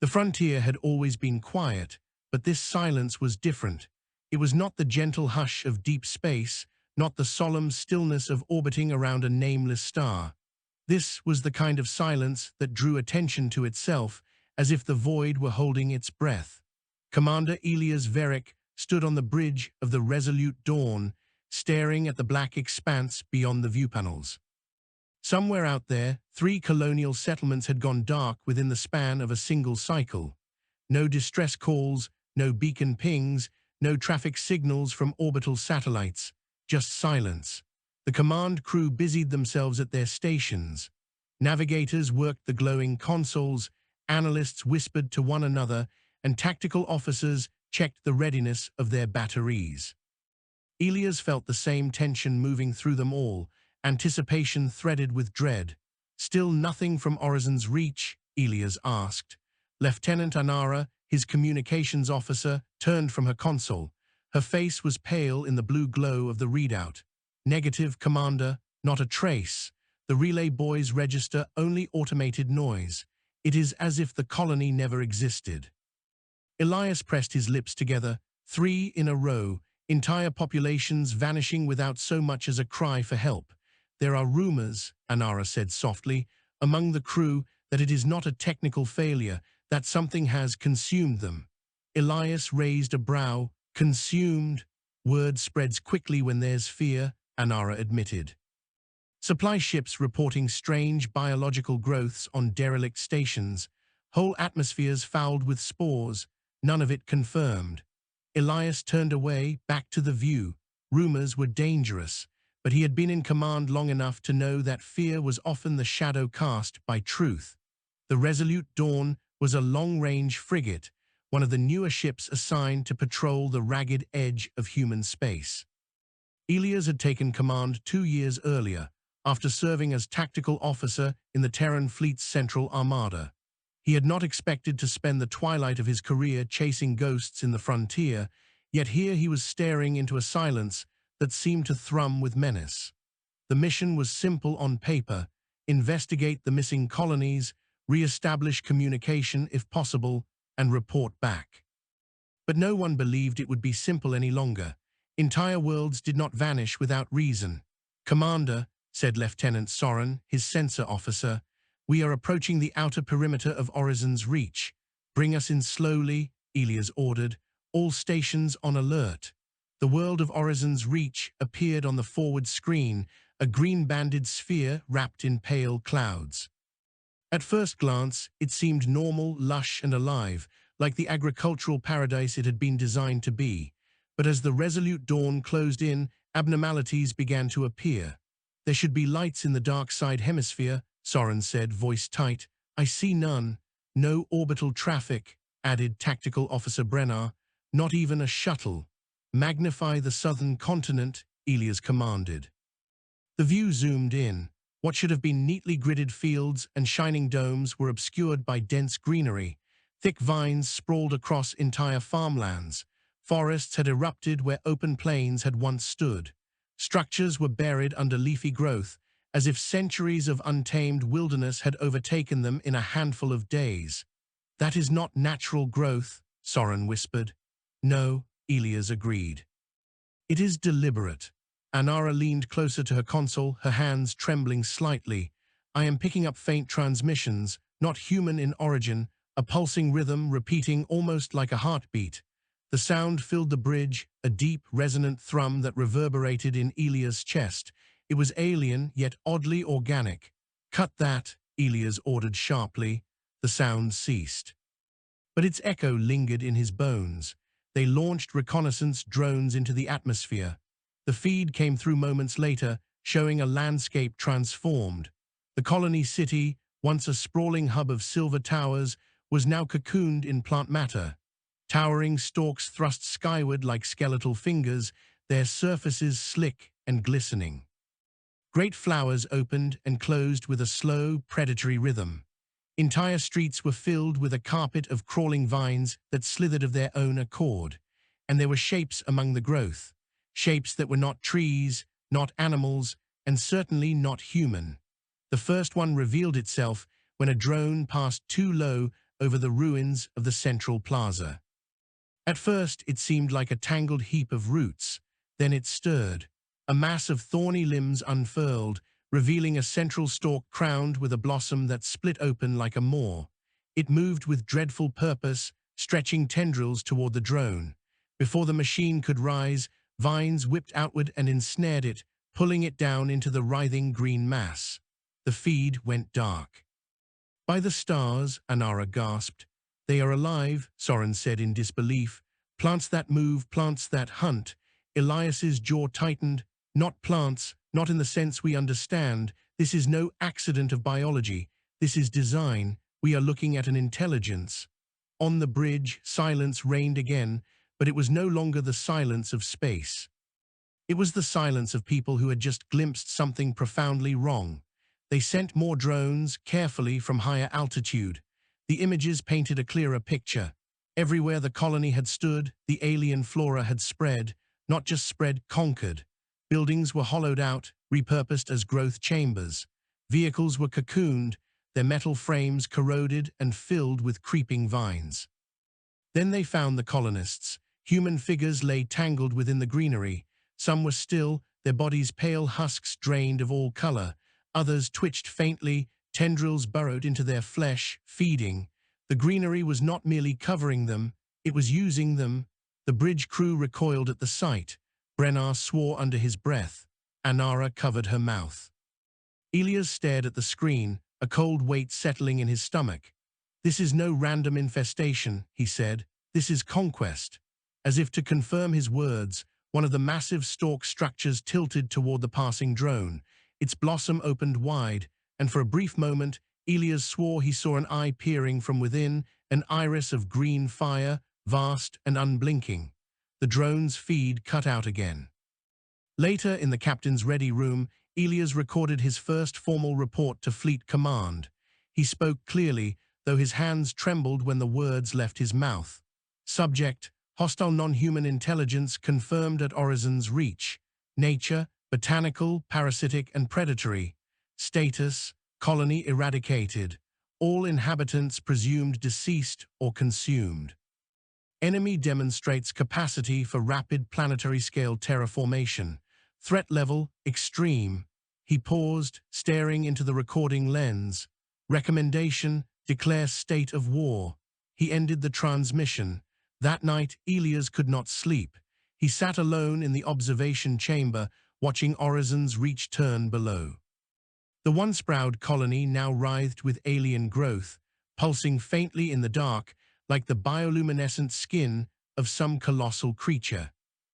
The frontier had always been quiet, but this silence was different. It was not the gentle hush of deep space, not the solemn stillness of orbiting around a nameless star. This was the kind of silence that drew attention to itself, as if the void were holding its breath. Commander Elias Verick stood on the bridge of the Resolute Dawn, staring at the black expanse beyond the view panels. Somewhere out there, 3 colonial settlements had gone dark within the span of a single cycle. No distress calls, no beacon pings, no traffic signals from orbital satellites, just silence. The command crew busied themselves at their stations. Navigators worked the glowing consoles, analysts whispered to one another, and tactical officers checked the readiness of their batteries. Elias felt the same tension moving through them all, anticipation threaded with dread. "Still nothing from Horizon's reach?" Elias asked. Lieutenant Anara, his communications officer, turned from her console. Her face was pale in the blue glow of the readout. "Negative, Commander, not a trace. The relay boys register only automated noise. It is as if the colony never existed." Elias pressed his lips together. 3 in a row, entire populations vanishing without so much as a cry for help. "There are rumors," Anara said softly, "among the crew that it is not a technical failure, that something has consumed them." Elias raised a brow. "Consumed? Word spreads quickly when there's fear," Anara admitted. Supply ships reporting strange biological growths on derelict stations, whole atmospheres fouled with spores, none of it confirmed. Elias turned away, back to the view. Rumors were dangerous, but he had been in command long enough to know that fear was often the shadow cast by truth. The Resolute Dawn was a long-range frigate, one of the newer ships assigned to patrol the ragged edge of human space. Elias had taken command 2 years earlier, after serving as tactical officer in the Terran Fleet's Central Armada. He had not expected to spend the twilight of his career chasing ghosts in the frontier, yet here he was staring into a silence that seemed to thrum with menace. The mission was simple on paper: investigate the missing colonies, re-establish communication if possible, and report back. But no one believed it would be simple any longer. Entire worlds did not vanish without reason. "Commander," said Lieutenant Soren, his sensor officer, "we are approaching the outer perimeter of Horizon's reach. Bring us in slowly," Elias ordered. "All stations on alert." The world of Horizon's reach appeared on the forward screen, a green-banded sphere wrapped in pale clouds. At first glance, it seemed normal, lush, and alive, like the agricultural paradise it had been designed to be. But as the Resolute Dawn closed in, abnormalities began to appear. "There should be lights in the dark side hemisphere," Soren said, voice tight. "I see none." "No orbital traffic," added Tactical Officer Brennar. "Not even a shuttle." "Magnify the southern continent," Elias commanded. The view zoomed in. What should have been neatly gridded fields and shining domes were obscured by dense greenery. Thick vines sprawled across entire farmlands. Forests had erupted where open plains had once stood. Structures were buried under leafy growth, as if centuries of untamed wilderness had overtaken them in a handful of days. "That is not natural growth," Soren whispered. "No," Elias agreed. "It is deliberate." Anara leaned closer to her console, her hands trembling slightly. "I am picking up faint transmissions, not human in origin, a pulsing rhythm repeating almost like a heartbeat." The sound filled the bridge, a deep, resonant thrum that reverberated in Elias' chest. It was alien, yet oddly organic. "Cut that," Elias ordered sharply. The sound ceased. But its echo lingered in his bones. They launched reconnaissance drones into the atmosphere. The feed came through moments later, showing a landscape transformed. The colony city, once a sprawling hub of silver towers, was now cocooned in plant matter. Towering stalks thrust skyward like skeletal fingers, their surfaces slick and glistening. Great flowers opened and closed with a slow, predatory rhythm. Entire streets were filled with a carpet of crawling vines that slithered of their own accord, and there were shapes among the growth, shapes that were not trees, not animals, and certainly not human. The first one revealed itself when a drone passed too low over the ruins of the central plaza. At first, it seemed like a tangled heap of roots. Then it stirred. A mass of thorny limbs unfurled, revealing a central stalk crowned with a blossom that split open like a maw. It moved with dreadful purpose, stretching tendrils toward the drone. Before the machine could rise, vines whipped outward and ensnared it, pulling it down into the writhing green mass. The feed went dark. "By the stars," Anara gasped. "They are alive," Soren said in disbelief. "Plants that move, plants that hunt." Elias's jaw tightened. "Not plants, not in the sense we understand. This is no accident of biology. This is design. We are looking at an intelligence." On the bridge, silence reigned again, but it was no longer the silence of space. It was the silence of people who had just glimpsed something profoundly wrong. They sent more drones, carefully from higher altitude. The images painted a clearer picture. Everywhere the colony had stood, the alien flora had spread, not just spread, conquered. Buildings were hollowed out, repurposed as growth chambers. Vehicles were cocooned, their metal frames corroded and filled with creeping vines. Then they found the colonists. Human figures lay tangled within the greenery. Some were still, their bodies pale husks drained of all color. Others twitched faintly, tendrils burrowed into their flesh, feeding. The greenery was not merely covering them, it was using them. The bridge crew recoiled at the sight. Brennar swore under his breath. Anara covered her mouth. Elias stared at the screen, a cold weight settling in his stomach. "This is no random infestation," he said. "This is conquest." As if to confirm his words, one of the massive stalk structures tilted toward the passing drone. Its blossom opened wide, and for a brief moment, Elias swore he saw an eye peering from within, an iris of green fire, vast and unblinking. The drone's feed cut out again. Later, in the captain's ready room, Elias recorded his first formal report to Fleet Command. He spoke clearly, though his hands trembled when the words left his mouth. Subject: hostile non-human intelligence confirmed at Horizon's reach. Nature: botanical, parasitic, and predatory. Status: colony eradicated. All inhabitants presumed deceased or consumed. Enemy demonstrates capacity for rapid planetary-scale terraformation. Threat level: extreme. He paused, staring into the recording lens. Recommendation: declare state of war. He ended the transmission. That night, Elias could not sleep. He sat alone in the observation chamber, watching Horizon's reach turn below. The once proud colony now writhed with alien growth, pulsing faintly in the dark, like the bioluminescent skin of some colossal creature.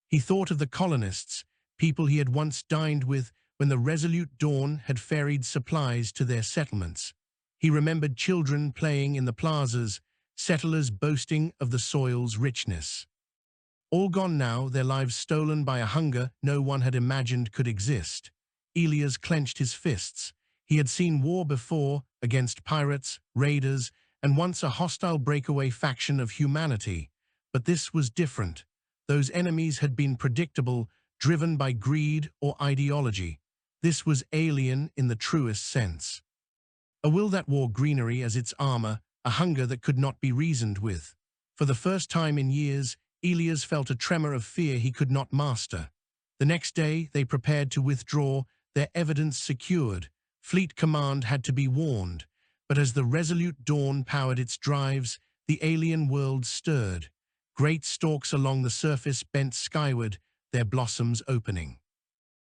He thought of the colonists, people he had once dined with when the resolute dawn had ferried supplies to their settlements. He remembered children playing in the plazas, settlers boasting of the soil's richness. All gone now, their lives stolen by a hunger no one had imagined could exist. Elias clenched his fists. He had seen war before, against pirates, raiders, and once a hostile breakaway faction of humanity. But this was different. Those enemies had been predictable, driven by greed or ideology. This was alien in the truest sense. A will that wore greenery as its armor, a hunger that could not be reasoned with. For the first time in years, Elias felt a tremor of fear he could not master. The next day, they prepared to withdraw, their evidence secured. Fleet Command had to be warned. But as the resolute dawn powered its drives, the alien world stirred. Great stalks along the surface bent skyward, their blossoms opening.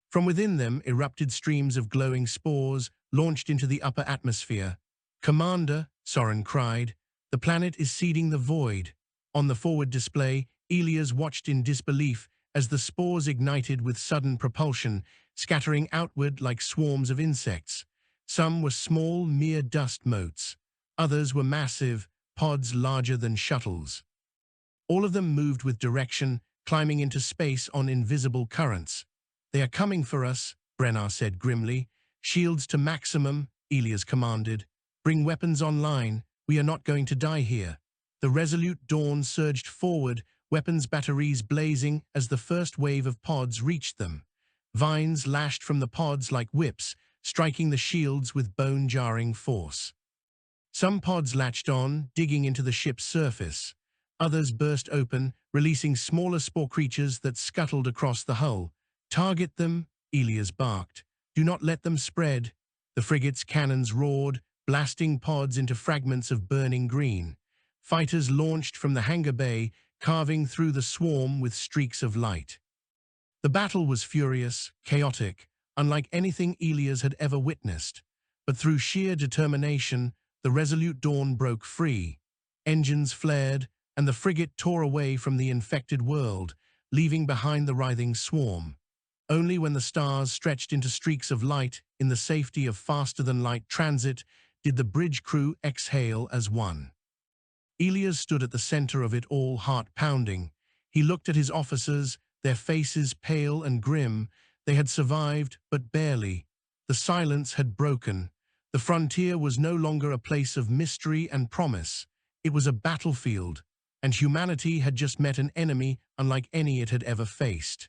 From within them erupted streams of glowing spores, launched into the upper atmosphere. "Commander," Soren cried, "the planet is seeding the void." On the forward display, Elias watched in disbelief as the spores ignited with sudden propulsion, scattering outward like swarms of insects. Some were small, mere dust motes. Others were massive, pods larger than shuttles. All of them moved with direction, climbing into space on invisible currents. "They are coming for us," Brennar said grimly. "Shields to maximum," Elias commanded. "Bring weapons online. We are not going to die here." The resolute dawn surged forward, weapons batteries blazing as the first wave of pods reached them. Vines lashed from the pods like whips, striking the shields with bone-jarring force. Some pods latched on, digging into the ship's surface. Others burst open, releasing smaller spore creatures that scuttled across the hull. "Target them," Elias barked. "Do not let them spread." The frigate's cannons roared, blasting pods into fragments of burning green. Fighters launched from the hangar bay, carving through the swarm with streaks of light. The battle was furious, chaotic, unlike anything Elias had ever witnessed. But through sheer determination, the resolute Dawn broke free. Engines flared, and the frigate tore away from the infected world, leaving behind the writhing swarm. Only when the stars stretched into streaks of light in the safety of faster-than-light transit did the bridge crew exhale as one. Elias stood at the center of it all, heart pounding. He looked at his officers, their faces pale and grim. They had survived, but barely. The silence had broken. The frontier was no longer a place of mystery and promise. It was a battlefield, and humanity had just met an enemy unlike any it had ever faced.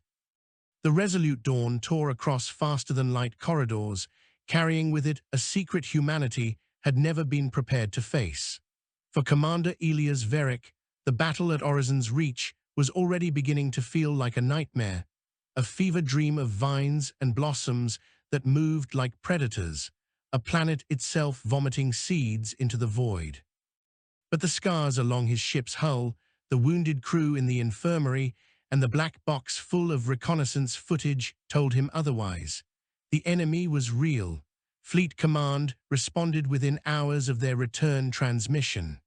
The resolute Dawn tore across faster-than-light corridors, carrying with it a secret humanity had never been prepared to face. For Commander Elias Verick, the battle at Horizon's Reach was already beginning to feel like a nightmare, a fever dream of vines and blossoms that moved like predators, a planet itself vomiting seeds into the void. But the scars along his ship's hull, the wounded crew in the infirmary, and the black box full of reconnaissance footage told him otherwise. The enemy was real. Fleet Command responded within hours of their return transmission.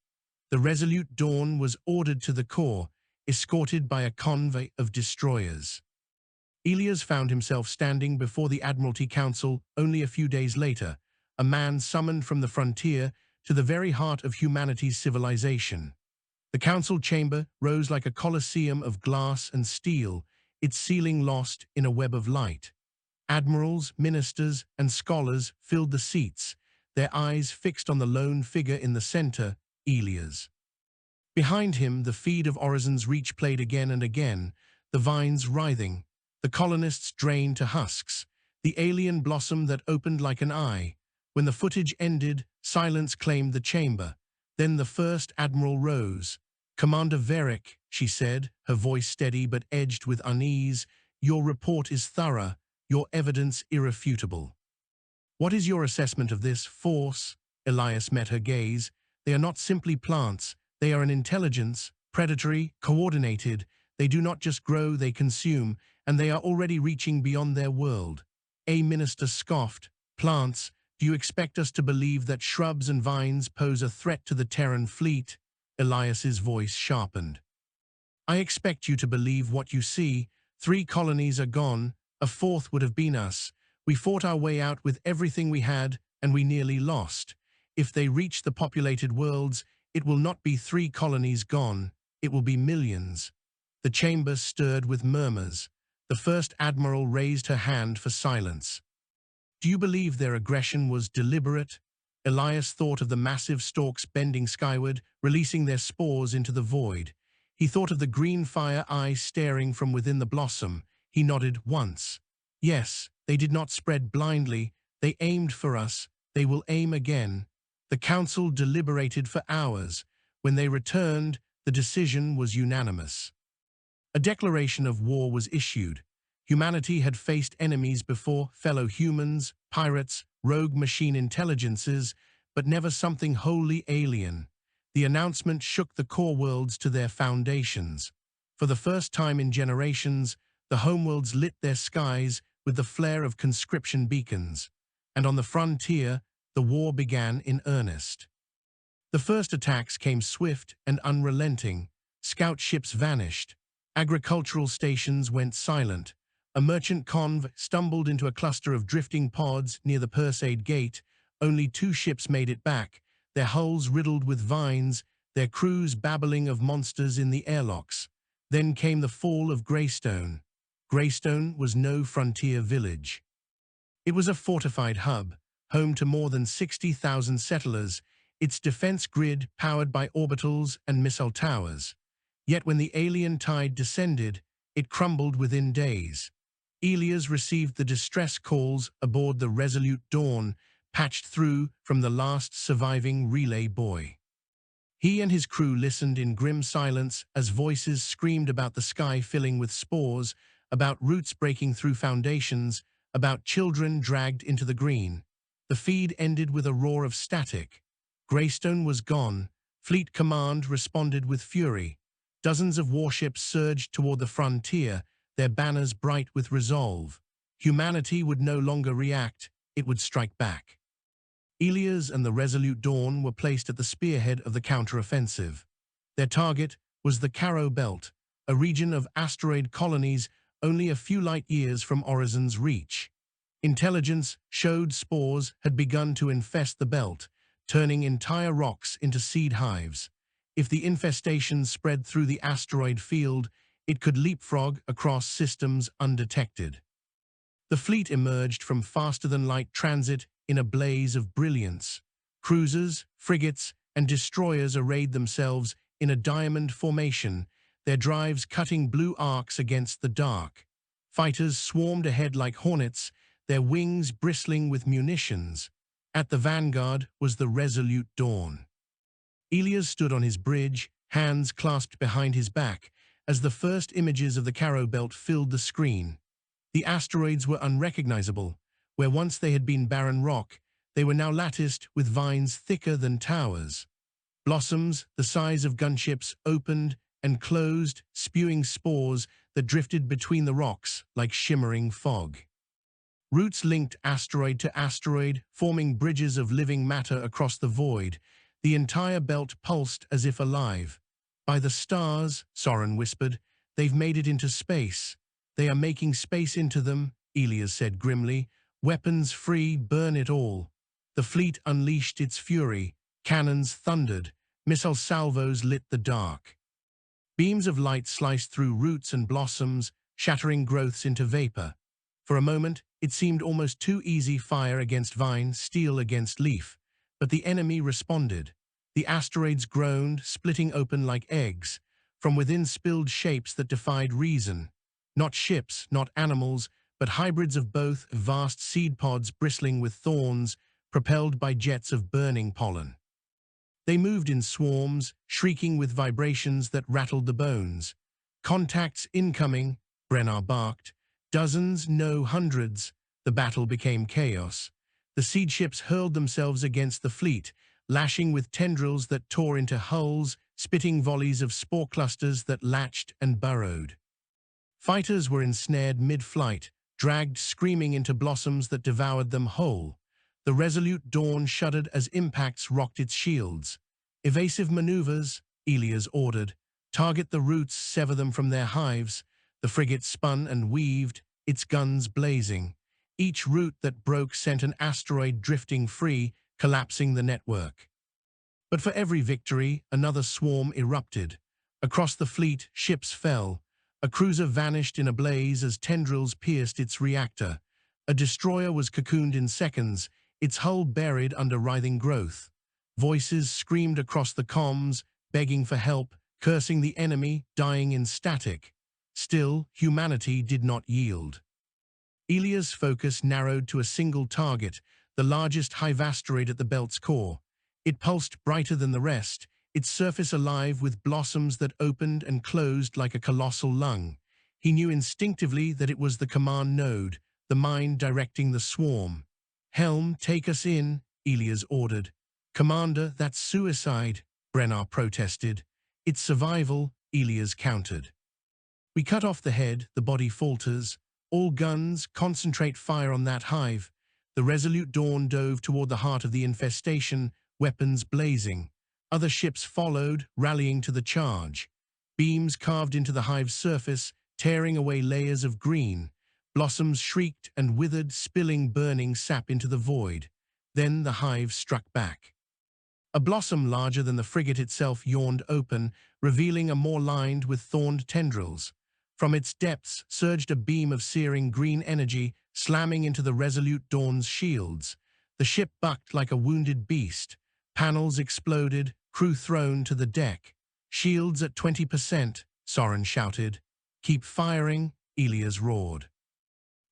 The resolute Dawn was ordered to the core, escorted by a convoy of destroyers. Elias found himself standing before the Admiralty Council only a few days later, a man summoned from the frontier to the very heart of humanity's civilization. The council chamber rose like a colosseum of glass and steel, its ceiling lost in a web of light. Admirals, ministers, and scholars filled the seats, their eyes fixed on the lone figure in the center, Elias. Behind him, the feed of Horizon's Reach played again and again, the vines writhing, the colonists drained to husks, the alien blossom that opened like an eye. When the footage ended, silence claimed the chamber. Then the first admiral rose. "Commander Verick," she said, her voice steady but edged with unease, "your report is thorough, your evidence irrefutable. What is your assessment of this force?" Elias met her gaze. "They are not simply plants. They are an intelligence, predatory, coordinated. They do not just grow, they consume, and they are already reaching beyond their world." A minister scoffed. "Plants? Do you expect us to believe that shrubs and vines pose a threat to the Terran fleet?" Elias's voice sharpened. "I expect you to believe what you see. 3 colonies are gone. A 4th would have been us. We fought our way out with everything we had, and we nearly lost. If they reach the populated worlds, it will not be 3 colonies gone. It will be millions." The chamber stirred with murmurs. The first admiral raised her hand for silence. "Do you believe their aggression was deliberate?" Elias thought of the massive stalks bending skyward, releasing their spores into the void. He thought of the green fire eyes staring from within the blossom. He nodded once. "Yes, they did not spread blindly. They aimed for us. They will aim again." The council deliberated for hours. When they returned, the decision was unanimous. A declaration of war was issued. Humanity had faced enemies before, fellow humans, pirates, rogue machine intelligences, but never something wholly alien. The announcement shook the core worlds to their foundations. For the first time in generations, the homeworlds lit their skies with the flare of conscription beacons. And on the frontier, the war began in earnest. The first attacks came swift and unrelenting. Scout ships vanished. Agricultural stations went silent. A merchant convoy stumbled into a cluster of drifting pods near the Perseid Gate. Only 2 ships made it back, their hulls riddled with vines, their crews babbling of monsters in the airlocks. Then came the fall of Greystone. Greystone was no frontier village. It was a fortified hub, home to more than 60,000 settlers, its defense grid powered by orbitals and missile towers. Yet when the alien tide descended, it crumbled within days. Elias received the distress calls aboard the resolute Dawn, patched through from the last surviving relay boy. He and his crew listened in grim silence as voices screamed about the sky filling with spores, about roots breaking through foundations, about children dragged into the green. The feed ended with a roar of static. Greystone was gone. Fleet Command responded with fury. Dozens of warships surged toward the frontier, their banners bright with resolve. Humanity would no longer react, it would strike back. Elias and the Resolute Dawn were placed at the spearhead of the counteroffensive. Their target was the Caro Belt, a region of asteroid colonies only a few light-years from Horizon's reach. Intelligence showed spores had begun to infest the belt, turning entire rocks into seed hives. If the infestation spread through the asteroid field, it could leapfrog across systems undetected. The fleet emerged from faster-than-light transit in a blaze of brilliance. Cruisers, frigates, and destroyers arrayed themselves in a diamond formation, their drives cutting blue arcs against the dark. Fighters swarmed ahead like hornets, their wings bristling with munitions. At the vanguard was the Resolute Dawn. Elias stood on his bridge, hands clasped behind his back, as the first images of the Caro Belt filled the screen. The asteroids were unrecognizable. Where once they had been barren rock, they were now latticed with vines thicker than towers. Blossoms, the size of gunships, opened and closed, spewing spores that drifted between the rocks like shimmering fog. Roots linked asteroid to asteroid, forming bridges of living matter across the void. The entire belt pulsed as if alive. "By the stars," Soren whispered, "they've made it into space. They are making space into them," Elias said grimly. "Weapons free, burn it all." The fleet unleashed its fury. Cannons thundered. Missile salvos lit the dark. Beams of light sliced through roots and blossoms, shattering growths into vapor. For a moment, it seemed almost too easy: fire against vine, steel against leaf. But the enemy responded. The asteroids groaned, splitting open like eggs. From within spilled shapes that defied reason. Not ships, not animals, but hybrids of both, vast seed pods bristling with thorns, propelled by jets of burning pollen. They moved in swarms, shrieking with vibrations that rattled the bones. "Contacts incoming," Brennar barked. Dozens, no hundreds. The battle became chaos. The seed ships hurled themselves against the fleet, lashing with tendrils that tore into hulls, spitting volleys of spore clusters that latched and burrowed. Fighters were ensnared mid-flight, dragged screaming into blossoms that devoured them whole. The Resolute Dawn shuddered as impacts rocked its shields. "Evasive maneuvers," Elias ordered. "Target the roots, sever them from their hives." The frigate spun and weaved, its guns blazing. Each root that broke sent an asteroid drifting free, collapsing the network. But for every victory, another swarm erupted. Across the fleet, ships fell. A cruiser vanished in a blaze as tendrils pierced its reactor. A destroyer was cocooned in seconds, its hull buried under writhing growth. Voices screamed across the comms, begging for help, cursing the enemy, dying in static. Still, humanity did not yield. Elias' focus narrowed to a single target, the largest hive asteroid at the belt's core. It pulsed brighter than the rest, its surface alive with blossoms that opened and closed like a colossal lung. He knew instinctively that it was the command node, the mind directing the swarm. "Helm, take us in," Elias ordered. "Commander, that's suicide," Brennar protested. "It's survival," Elias countered. "We cut off the head, the body falters. All guns, concentrate fire on that hive." The Resolute Dawn dove toward the heart of the infestation, weapons blazing. Other ships followed, rallying to the charge. Beams carved into the hive's surface, tearing away layers of green. Blossoms shrieked and withered, spilling burning sap into the void. Then the hive struck back. A blossom larger than the frigate itself yawned open, revealing a maw lined with thorned tendrils. From its depths surged a beam of searing green energy, slamming into the Resolute Dawn's shields. The ship bucked like a wounded beast. Panels exploded, crew thrown to the deck. "Shields at 20%, Soren shouted. "Keep firing," Elias roared.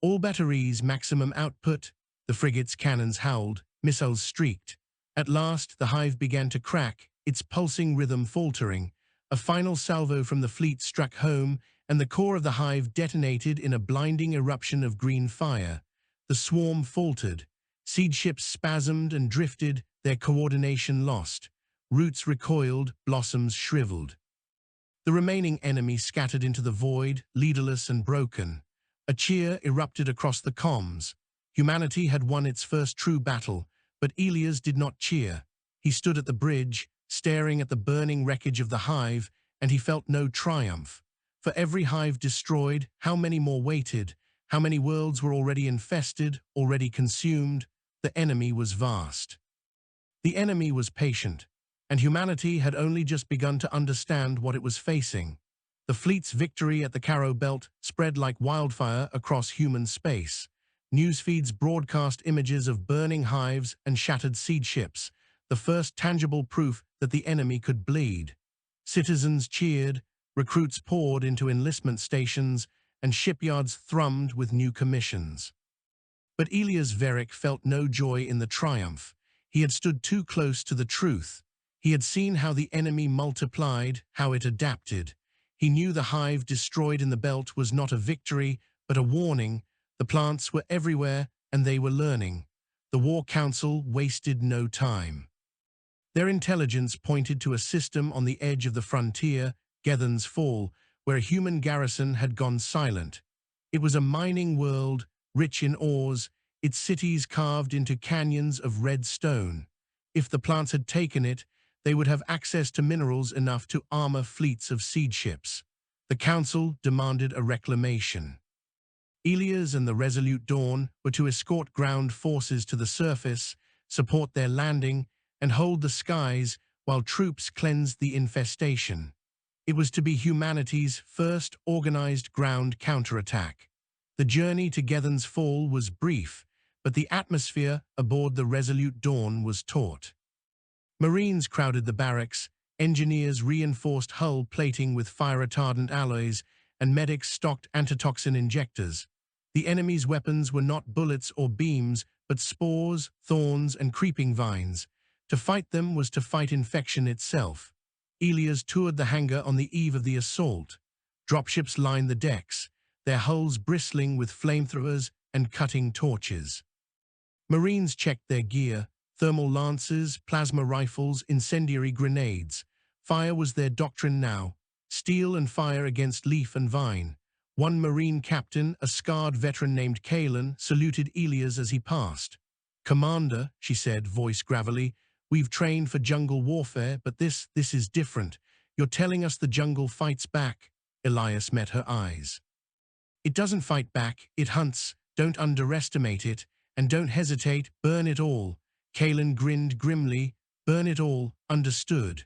"All batteries, maximum output," the frigate's cannons howled, missiles streaked. At last, the hive began to crack, its pulsing rhythm faltering. A final salvo from the fleet struck home, and the core of the hive detonated in a blinding eruption of green fire. The swarm faltered. Seed ships spasmed and drifted, their coordination lost. Roots recoiled, blossoms shriveled. The remaining enemy scattered into the void, leaderless and broken. A cheer erupted across the comms. Humanity had won its first true battle, but Elias did not cheer. He stood at the bridge, staring at the burning wreckage of the hive, and he felt no triumph. For every hive destroyed, how many more waited? How many worlds were already infested, already consumed? The enemy was vast. The enemy was patient, and humanity had only just begun to understand what it was facing. The fleet's victory at the Caro Belt spread like wildfire across human space. Newsfeeds broadcast images of burning hives and shattered seed ships, the first tangible proof that the enemy could bleed. Citizens cheered, recruits poured into enlistment stations, and shipyards thrummed with new commissions. But Elias Verrick felt no joy in the triumph. He had stood too close to the truth. He had seen how the enemy multiplied, how it adapted. He knew the hive destroyed in the belt was not a victory, but a warning. The plants were everywhere, and they were learning. The War Council wasted no time. Their intelligence pointed to a system on the edge of the frontier, Gethan's Fall, where a human garrison had gone silent. It was a mining world, rich in ores, its cities carved into canyons of red stone. If the plants had taken it, they would have access to minerals enough to armor fleets of seed ships. The council demanded a reclamation. Elias and the Resolute Dawn were to escort ground forces to the surface, support their landing, and hold the skies while troops cleansed the infestation. It was to be humanity's first organized ground counterattack. The journey to Gethan's Fall was brief, but the atmosphere aboard the Resolute Dawn was taut. Marines crowded the barracks, engineers reinforced hull plating with fire-retardant alloys, and medics stocked antitoxin injectors. The enemy's weapons were not bullets or beams, but spores, thorns, and creeping vines. To fight them was to fight infection itself. Elias toured the hangar on the eve of the assault. Dropships lined the decks, their hulls bristling with flamethrowers and cutting torches. Marines checked their gear, thermal lances, plasma rifles, incendiary grenades. Fire was their doctrine now, steel and fire against leaf and vine. One Marine captain, a scarred veteran named Kalen, saluted Elias as he passed. "Commander," she said, voice gravelly, "we've trained for jungle warfare, but this is different. You're telling us the jungle fights back." Elias met her eyes. "It doesn't fight back, it hunts. Don't underestimate it, and don't hesitate, burn it all." Kalen grinned grimly. "Burn it all, understood."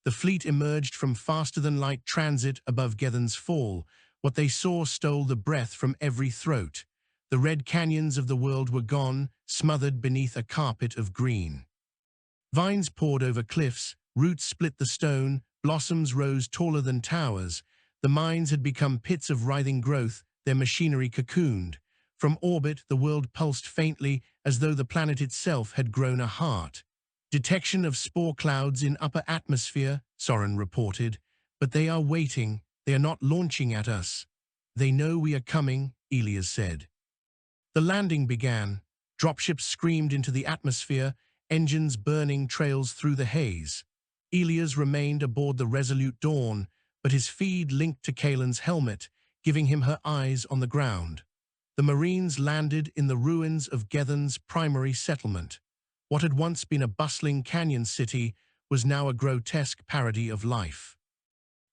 The fleet emerged from faster-than-light transit above Gethan's Fall. What they saw stole the breath from every throat. The red canyons of the world were gone, smothered beneath a carpet of green. Vines poured over cliffs, roots split the stone, blossoms rose taller than towers. The mines had become pits of writhing growth, their machinery cocooned. From orbit, the world pulsed faintly, as though the planet itself had grown a heart. "Detection of spore clouds in upper atmosphere," Soren reported. "But they are waiting. They are not launching at us." "They know we are coming," Elias said. The landing began. Dropships screamed into the atmosphere, engines burning trails through the haze. Elias remained aboard the Resolute Dawn, but his feed linked to Kalen's helmet, giving him her eyes on the ground. The Marines landed in the ruins of Gethan's primary settlement. What had once been a bustling canyon city was now a grotesque parody of life.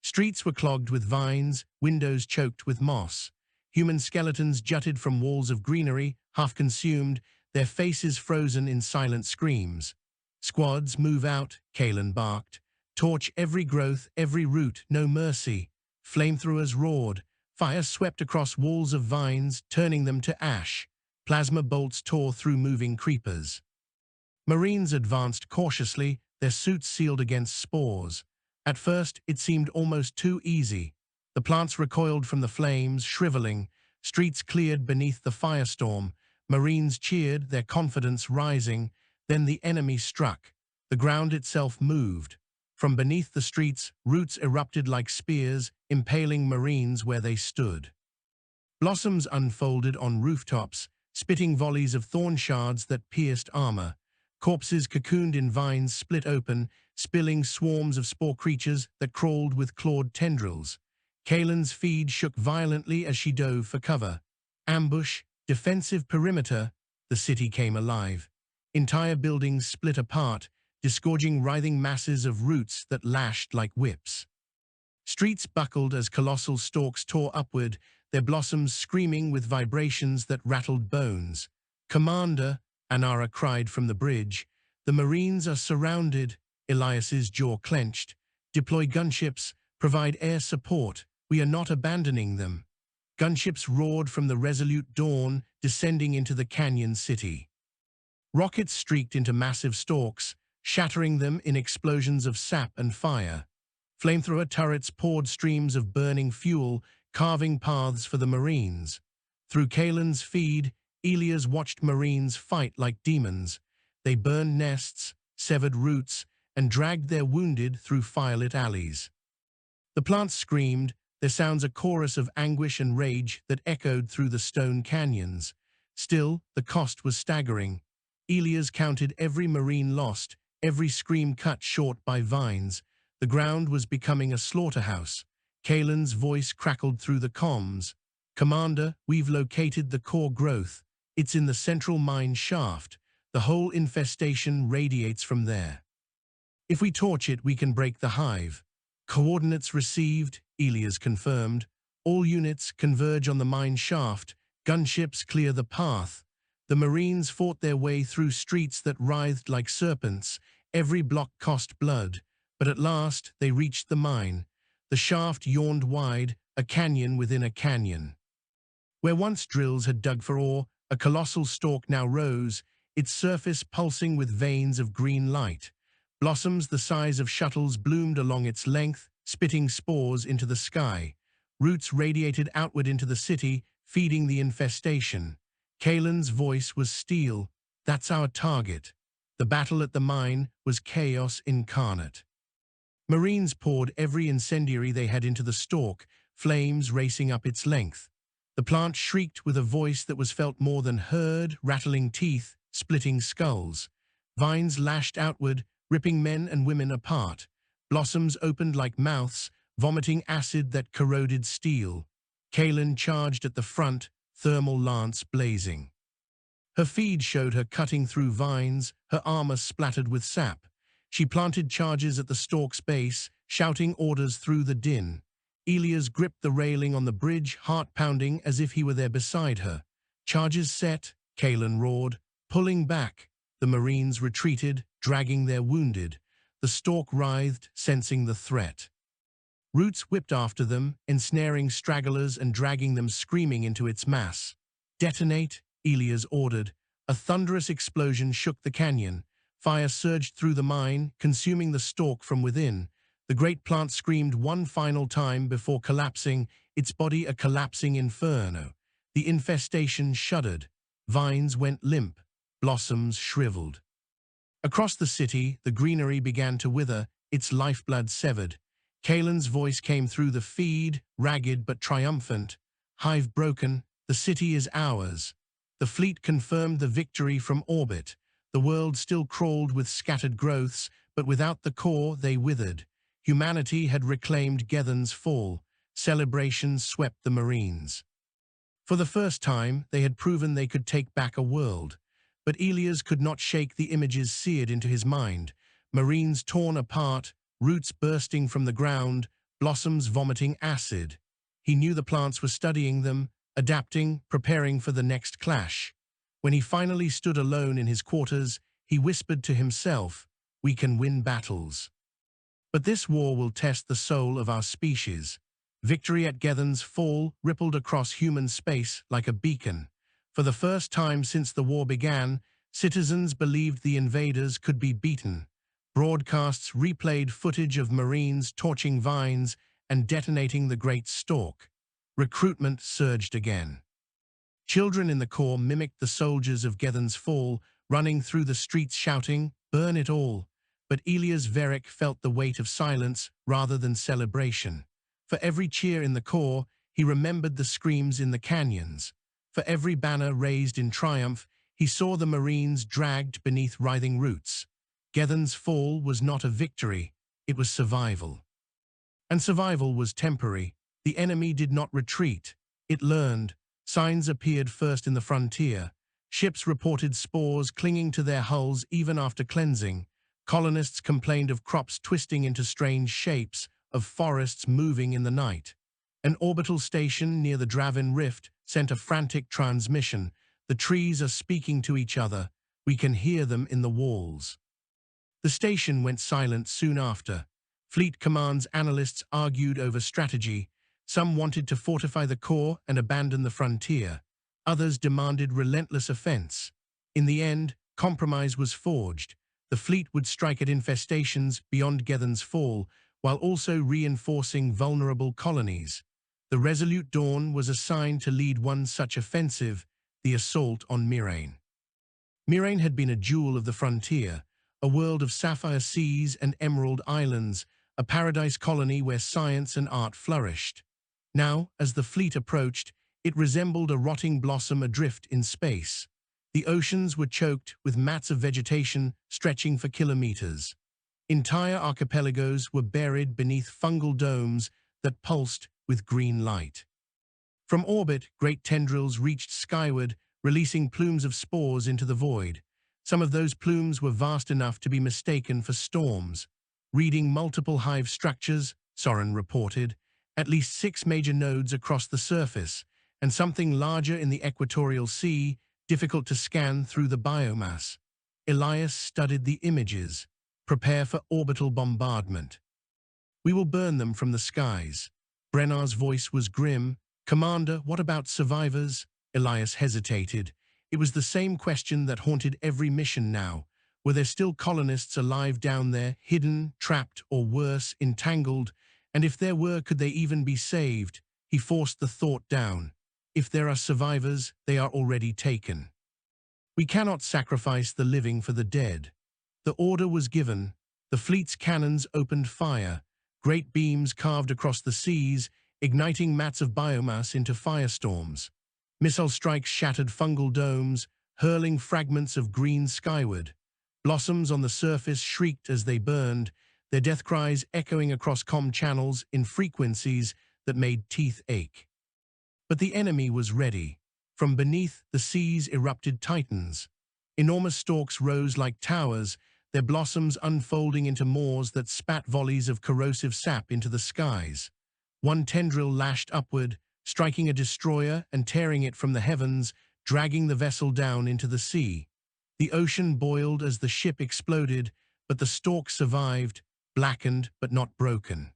Streets were clogged with vines, windows choked with moss. Human skeletons jutted from walls of greenery, half consumed, their faces frozen in silent screams. "Squads, move out," Kalen barked. "Torch every growth, every root, no mercy." Flamethrowers roared. Fire swept across walls of vines, turning them to ash. Plasma bolts tore through moving creepers. Marines advanced cautiously, their suits sealed against spores. At first, it seemed almost too easy. The plants recoiled from the flames, shriveling. Streets cleared beneath the firestorm. Marines cheered, their confidence rising. Then the enemy struck. The ground itself moved. From beneath the streets, roots erupted like spears, impaling Marines where they stood. Blossoms unfolded on rooftops, spitting volleys of thorn shards that pierced armor. Corpses cocooned in vines split open, spilling swarms of spore creatures that crawled with clawed tendrils. Kalen's feed shook violently as she dove for cover. Ambush, defensive perimeter, the city came alive. Entire buildings split apart, disgorging writhing masses of roots that lashed like whips. Streets buckled as colossal stalks tore upward, their blossoms screaming with vibrations that rattled bones. "Commander," Anara cried from the bridge, "the Marines are surrounded." Elias's jaw clenched. "Deploy gunships, provide air support. We are not abandoning them." Gunships roared from the resolute dawn, descending into the canyon city. Rockets streaked into massive stalks, shattering them in explosions of sap and fire. Flamethrower turrets poured streams of burning fuel, carving paths for the Marines. Through Kalen's feed, Elias watched Marines fight like demons. They burned nests, severed roots, and dragged their wounded through firelit alleys. The plants screamed, their sounds a chorus of anguish and rage that echoed through the stone canyons. Still, the cost was staggering. Elias counted every Marine lost, every scream cut short by vines. The ground was becoming a slaughterhouse. Kalen's voice crackled through the comms. "Commander, we've located the core growth. It's in the central mine shaft. The whole infestation radiates from there. If we torch it, we can break the hive." "Coordinates received," Elias confirmed. "All units converge on the mine shaft. Gunships clear the path." The Marines fought their way through streets that writhed like serpents. Every block cost blood. But at last, they reached the mine. The shaft yawned wide, a canyon within a canyon. Where once drills had dug for ore, a colossal stalk now rose, its surface pulsing with veins of green light. Blossoms the size of shuttles bloomed along its length, spitting spores into the sky. Roots radiated outward into the city, feeding the infestation. Kalen's voice was steel. "That's our target." The battle at the mine was chaos incarnate. Marines poured every incendiary they had into the stalk, flames racing up its length. The plant shrieked with a voice that was felt more than heard, rattling teeth, splitting skulls. Vines lashed outward, ripping men and women apart. Blossoms opened like mouths, vomiting acid that corroded steel. Kalen charged at the front, thermal lance blazing. Her feed showed her cutting through vines, her armor splattered with sap. She planted charges at the stalk's base, shouting orders through the din. Elias gripped the railing on the bridge, heart-pounding as if he were there beside her. "Charges set," Kalen roared. Pulling back, the Marines retreated, dragging their wounded. The stalk writhed, sensing the threat. Roots whipped after them, ensnaring stragglers and dragging them screaming into its mass. "Detonate," Elias ordered. A thunderous explosion shook the canyon. Fire surged through the mine, consuming the stalk from within. The great plant screamed one final time before collapsing, its body a collapsing inferno. The infestation shuddered. Vines went limp. Blossoms shriveled. Across the city, the greenery began to wither, its lifeblood severed. Kalen's voice came through the feed, ragged but triumphant. "Hive broken, the city is ours." The fleet confirmed the victory from orbit. The world still crawled with scattered growths, but without the core they withered. Humanity had reclaimed Gethen's fall. Celebrations swept the Marines. For the first time, they had proven they could take back a world. But Elias could not shake the images seared into his mind. Marines torn apart, roots bursting from the ground, blossoms vomiting acid. He knew the plants were studying them, adapting, preparing for the next clash. When he finally stood alone in his quarters, he whispered to himself, "We can win battles. But this war will test the soul of our species." Victory at Gethen's fall rippled across human space like a beacon. For the first time since the war began, citizens believed the invaders could be beaten. Broadcasts replayed footage of Marines torching vines and detonating the Great Stalk. Recruitment surged again. Children in the Corps mimicked the soldiers of Gethen's fall, running through the streets shouting, "Burn it all." But Elias Verrick felt the weight of silence rather than celebration. For every cheer in the core, he remembered the screams in the canyons. For every banner raised in triumph, he saw the Marines dragged beneath writhing roots. Gethan's fall was not a victory, it was survival. And survival was temporary. The enemy did not retreat. It learned. Signs appeared first in the frontier. Ships reported spores clinging to their hulls even after cleansing. Colonists complained of crops twisting into strange shapes, of forests moving in the night. An orbital station near the Dravin Rift sent a frantic transmission. "The trees are speaking to each other. We can hear them in the walls." The station went silent soon after. Fleet Command's analysts argued over strategy. Some wanted to fortify the core and abandon the frontier. Others demanded relentless offense. In the end, compromise was forged. The fleet would strike at infestations beyond Gethan's fall, while also reinforcing vulnerable colonies. The Resolute Dawn was assigned to lead one such offensive, the assault on Mirain. Mirain had been a jewel of the frontier, a world of sapphire seas and emerald islands, a paradise colony where science and art flourished. Now, as the fleet approached, it resembled a rotting blossom adrift in space. The oceans were choked with mats of vegetation stretching for kilometers. Entire archipelagos were buried beneath fungal domes that pulsed with green light. From orbit, great tendrils reached skyward, releasing plumes of spores into the void. Some of those plumes were vast enough to be mistaken for storms. Reading multiple hive structures, Soren reported, at least 6 major nodes across the surface, and something larger in the equatorial sea, difficult to scan through the biomass. Elias studied the images. "Prepare for orbital bombardment. We will burn them from the skies." Brennar's voice was grim. "Commander, what about survivors?" Elias hesitated. It was the same question that haunted every mission now. Were there still colonists alive down there, hidden, trapped, or worse, entangled? And if there were, could they even be saved? He forced the thought down. If there are survivors, they are already taken. "We cannot sacrifice the living for the dead." The order was given. The fleet's cannons opened fire. Great beams carved across the seas, igniting mats of biomass into firestorms. Missile strikes shattered fungal domes, hurling fragments of green skyward. Blossoms on the surface shrieked as they burned, their death cries echoing across comm channels in frequencies that made teeth ache. But the enemy was ready. From beneath, the seas erupted titans. Enormous stalks rose like towers, their blossoms unfolding into maws that spat volleys of corrosive sap into the skies. One tendril lashed upward, striking a destroyer and tearing it from the heavens, dragging the vessel down into the sea. The ocean boiled as the ship exploded, but the stalk survived, blackened but not broken.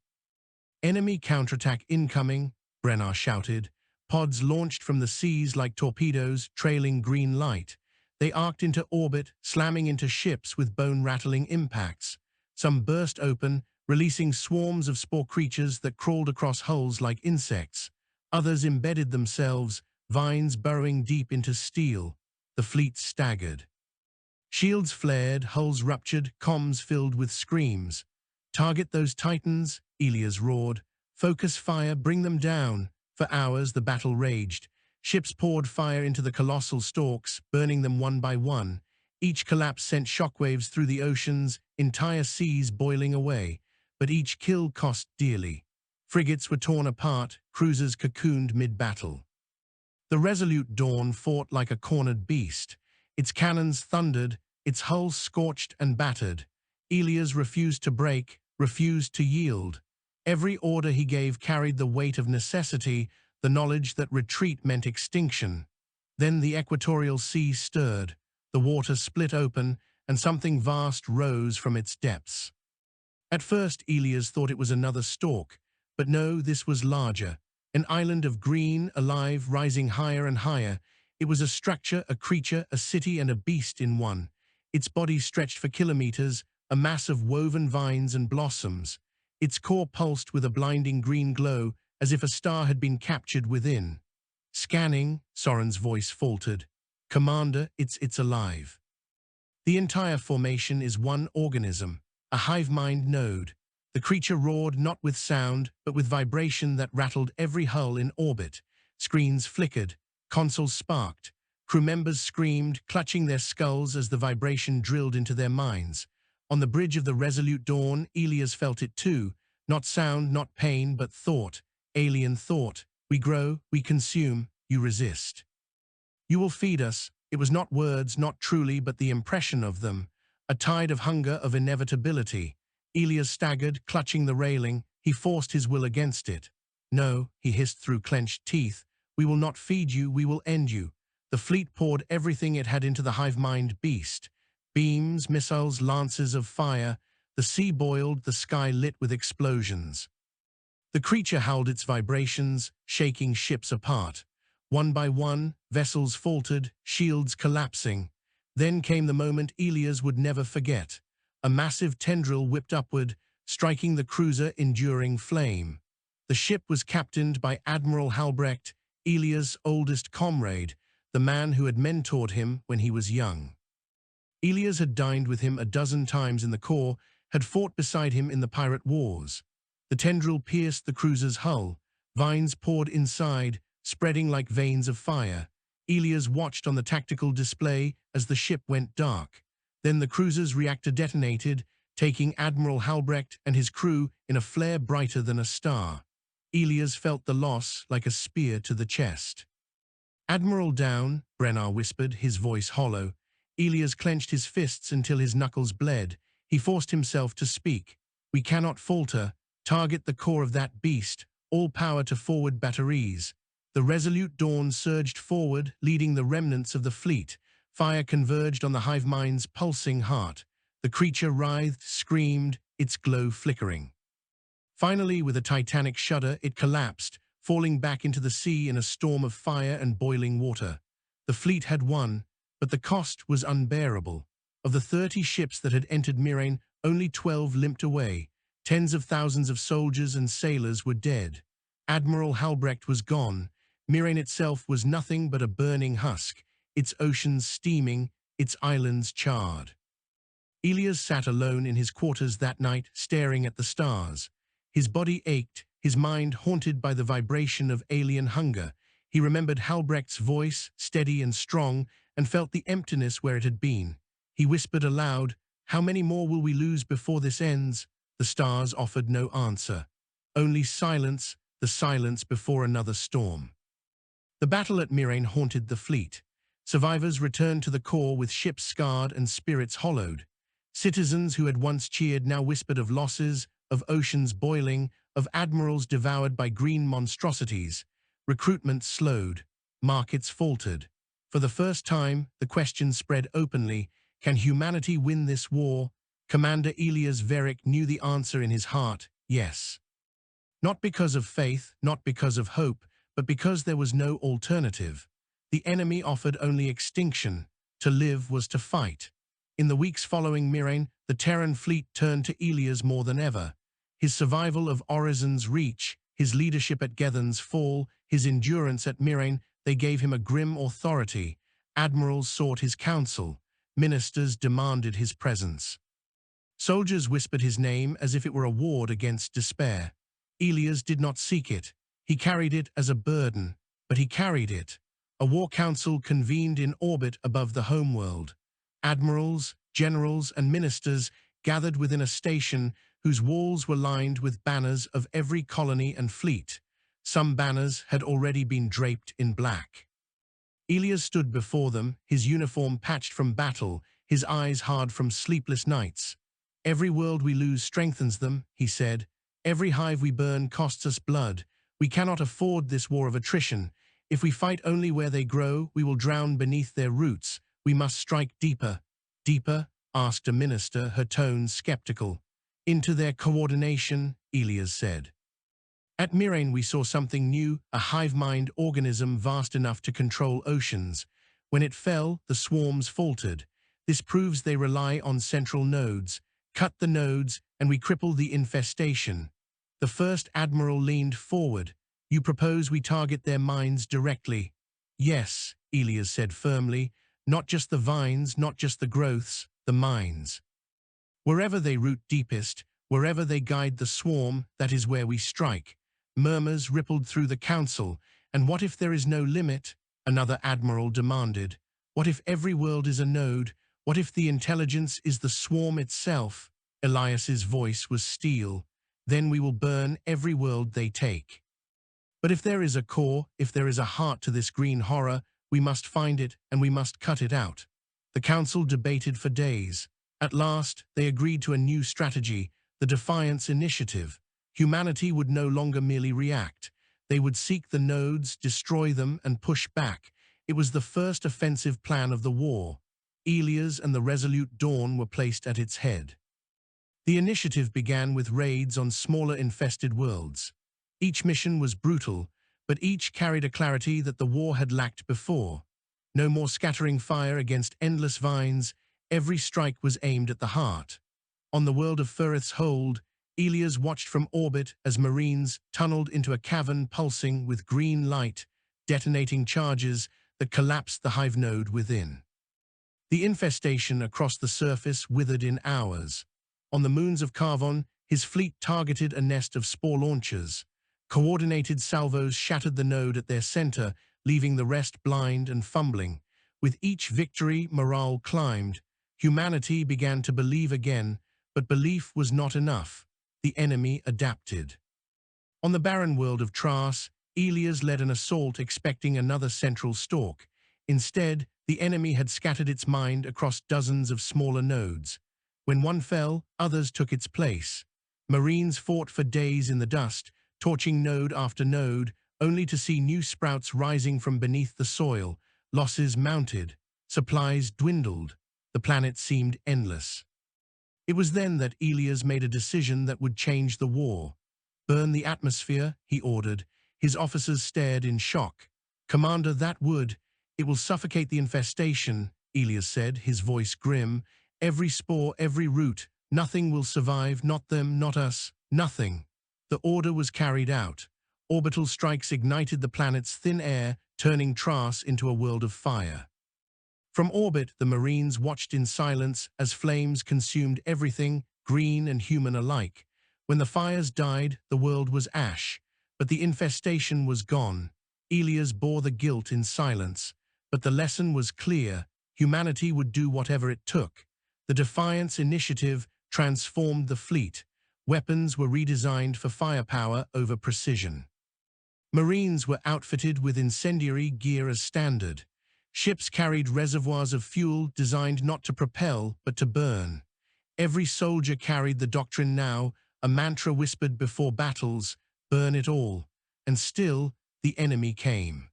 "Enemy counterattack incoming," Brennar shouted. Pods launched from the seas like torpedoes, trailing green light. They arced into orbit, slamming into ships with bone-rattling impacts. Some burst open, releasing swarms of spore creatures that crawled across hulls like insects. Others embedded themselves, vines burrowing deep into steel. The fleet staggered. Shields flared, hulls ruptured, comms filled with screams. "Target those titans," Elias roared. "Focus fire, bring them down." For hours the battle raged. Ships poured fire into the colossal stalks, burning them one by one. Each collapse sent shockwaves through the oceans, entire seas boiling away. But each kill cost dearly. Frigates were torn apart, cruisers cocooned mid-battle. The Resolute Dawn fought like a cornered beast. Its cannons thundered, its hull scorched and battered. Elias refused to break, refused to yield. Every order he gave carried the weight of necessity, the knowledge that retreat meant extinction. Then the equatorial sea stirred. The water split open, and something vast rose from its depths. At first, Elias thought it was another stalk, but no, this was larger. An island of green, alive, rising higher and higher. It was a structure, a creature, a city, and a beast in one. Its body stretched for kilometers, a mass of woven vines and blossoms. Its core pulsed with a blinding green glow, as if a star had been captured within. "Scanning," Soren's voice faltered. "Commander, it's alive." The entire formation is one organism, a hive mind node. The creature roared not with sound, but with vibration that rattled every hull in orbit. Screens flickered, consoles sparked. Crew members screamed, clutching their skulls as the vibration drilled into their minds. On the bridge of the Resolute Dawn, Elias felt it too. Not sound, not pain, but thought. Alien thought. We grow, we consume, you resist. You will feed us. It was not words, not truly, but the impression of them. A tide of hunger, of inevitability. Elias staggered, clutching the railing. He forced his will against it. No, he hissed through clenched teeth. We will not feed you, we will end you. The fleet poured everything it had into the hive-mind beast. Beams, missiles, lances of fire. The sea boiled, the sky lit with explosions. The creature howled its vibrations, shaking ships apart. One by one, vessels faltered, shields collapsing. Then came the moment Elias would never forget. A massive tendril whipped upward, striking the cruiser enduring flame. The ship was captained by Admiral Halbrecht, Elias' oldest comrade, the man who had mentored him when he was young. Elias had dined with him a dozen times in the Corps, had fought beside him in the pirate wars. The tendril pierced the cruiser's hull. Vines poured inside, spreading like veins of fire. Elias watched on the tactical display as the ship went dark. Then the cruiser's reactor detonated, taking Admiral Halbrecht and his crew in a flare brighter than a star. Elias felt the loss like a spear to the chest. Admiral down, Brennar whispered, his voice hollow. Elias clenched his fists until his knuckles bled. He forced himself to speak. We cannot falter. Target the core of that beast. All power to forward batteries. The Resolute Dawn surged forward, leading the remnants of the fleet. Fire converged on the hive mind's pulsing heart. The creature writhed, screamed, its glow flickering. Finally, with a titanic shudder, it collapsed, falling back into the sea in a storm of fire and boiling water. The fleet had won, but the cost was unbearable. Of the 30 ships that had entered Mirain, only 12 limped away. Tens of thousands of soldiers and sailors were dead. Admiral Halbrecht was gone. Mirain itself was nothing but a burning husk, its oceans steaming, its islands charred. Elias sat alone in his quarters that night, staring at the stars. His body ached, his mind haunted by the vibration of alien hunger. He remembered Halbrecht's voice, steady and strong, and felt the emptiness where it had been. He whispered aloud, "How many more will we lose before this ends?" The stars offered no answer. Only silence, the silence before another storm. The battle at Mirain haunted the fleet. Survivors returned to the core with ships scarred and spirits hollowed. Citizens who had once cheered now whispered of losses, of oceans boiling, of admirals devoured by green monstrosities. Recruitment slowed. Markets faltered. For the first time, the question spread openly, can humanity win this war? Commander Elias Verick knew the answer in his heart, yes. Not because of faith, not because of hope, but because there was no alternative. The enemy offered only extinction. To live was to fight. In the weeks following Mirain, the Terran fleet turned to Elias more than ever. His survival of Orizon's reach, his leadership at Gethan's fall, his endurance at Mirain, they gave him a grim authority. Admirals sought his counsel. Ministers demanded his presence. Soldiers whispered his name as if it were a ward against despair. Elias did not seek it. He carried it as a burden, but he carried it. A war council convened in orbit above the homeworld. Admirals, generals, and ministers gathered within a station whose walls were lined with banners of every colony and fleet. Some banners had already been draped in black. Elias stood before them, his uniform patched from battle, his eyes hard from sleepless nights. "Every world we lose strengthens them," he said. "Every hive we burn costs us blood. We cannot afford this war of attrition. If we fight only where they grow, we will drown beneath their roots. We must strike deeper." "Deeper?" asked a minister, her tone skeptical. "Into their coordination," Elias said. "At Mirain we saw something new, a hive-mind organism vast enough to control oceans. When it fell, the swarms faltered. This proves they rely on central nodes. Cut the nodes, and we cripple the infestation." The first admiral leaned forward. "You propose we target their minds directly?" "Yes," Elias said firmly. "Not just the vines, not just the growths, the mines. Wherever they root deepest, wherever they guide the swarm, that is where we strike. Murmurs rippled through the council, and what if there is no limit? Another admiral demanded. What if every world is a node? What if the intelligence is the swarm itself? Elias's voice was steel. Then we will burn every world they take. But if there is a core, if there is a heart to this green horror, we must find it and we must cut it out. The council debated for days. At last, they agreed to a new strategy, the Defiance Initiative. Humanity would no longer merely react. They would seek the nodes, destroy them, and push back. It was the first offensive plan of the war. Elias and the Resolute Dawn were placed at its head. The initiative began with raids on smaller infested worlds. Each mission was brutal, but each carried a clarity that the war had lacked before. No more scattering fire against endless vines, every strike was aimed at the heart. On the world of Furith's Hold, Elias watched from orbit as Marines tunneled into a cavern pulsing with green light, detonating charges that collapsed the hive node within. The infestation across the surface withered in hours. On the moons of Carvon, his fleet targeted a nest of spore launchers. Coordinated salvos shattered the node at their center, leaving the rest blind and fumbling. With each victory, morale climbed. Humanity began to believe again, but belief was not enough. The enemy adapted. On the barren world of Tras, Elias led an assault expecting another central stalk. Instead, the enemy had scattered its mind across dozens of smaller nodes. When one fell, others took its place. Marines fought for days in the dust, torching node after node, only to see new sprouts rising from beneath the soil. Losses mounted, supplies dwindled. The planet seemed endless. It was then that Elias made a decision that would change the war. "Burn the atmosphere," he ordered. His officers stared in shock. "Commander, that would. It will suffocate the infestation," Elias said, his voice grim. "Every spore, every root. Nothing will survive, not them, not us, nothing." The order was carried out. Orbital strikes ignited the planet's thin air, turning Tras into a world of fire. From orbit, the Marines watched in silence as flames consumed everything, green and human alike. When the fires died, the world was ash, but the infestation was gone. Elias bore the guilt in silence, but the lesson was clear. Humanity would do whatever it took. The Defiance Initiative transformed the fleet. Weapons were redesigned for firepower over precision. Marines were outfitted with incendiary gear as standard. Ships carried reservoirs of fuel designed not to propel, but to burn. Every soldier carried the doctrine now, a mantra whispered before battles, "Burn it all." And still, the enemy came.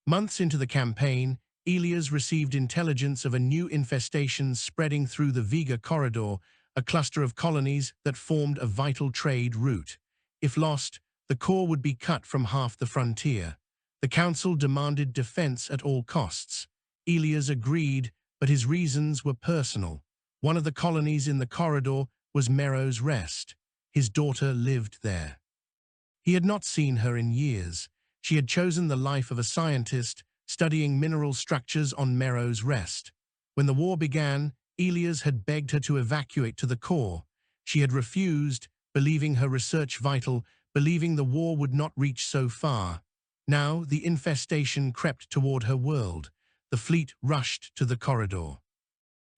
Months into the campaign, Elias received intelligence of a new infestation spreading through the Vega corridor, a cluster of colonies that formed a vital trade route. If lost, the core would be cut from half the frontier. The council demanded defense at all costs. Elias agreed, but his reasons were personal. One of the colonies in the corridor was Merrow's Rest. His daughter lived there. He had not seen her in years. She had chosen the life of a scientist, studying mineral structures on Merrow's Rest. When the war began, Elias had begged her to evacuate to the core. She had refused, believing her research vital, believing the war would not reach so far. Now the infestation crept toward her world. The fleet rushed to the corridor.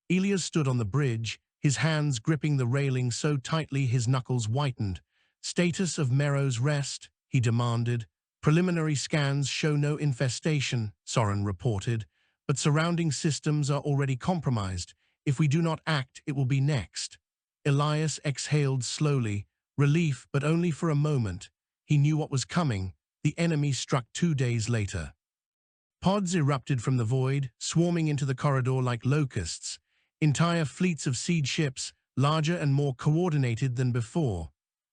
Elias stood on the bridge, his hands gripping the railing so tightly his knuckles whitened. "Status of Merrow's Rest," he demanded. "Preliminary scans show no infestation," Soren reported, "but surrounding systems are already compromised. If we do not act, it will be next." Elias exhaled slowly, relief but only for a moment. He knew what was coming. The enemy struck 2 days later. Pods erupted from the void, swarming into the corridor like locusts. Entire fleets of seed ships, larger and more coordinated than before.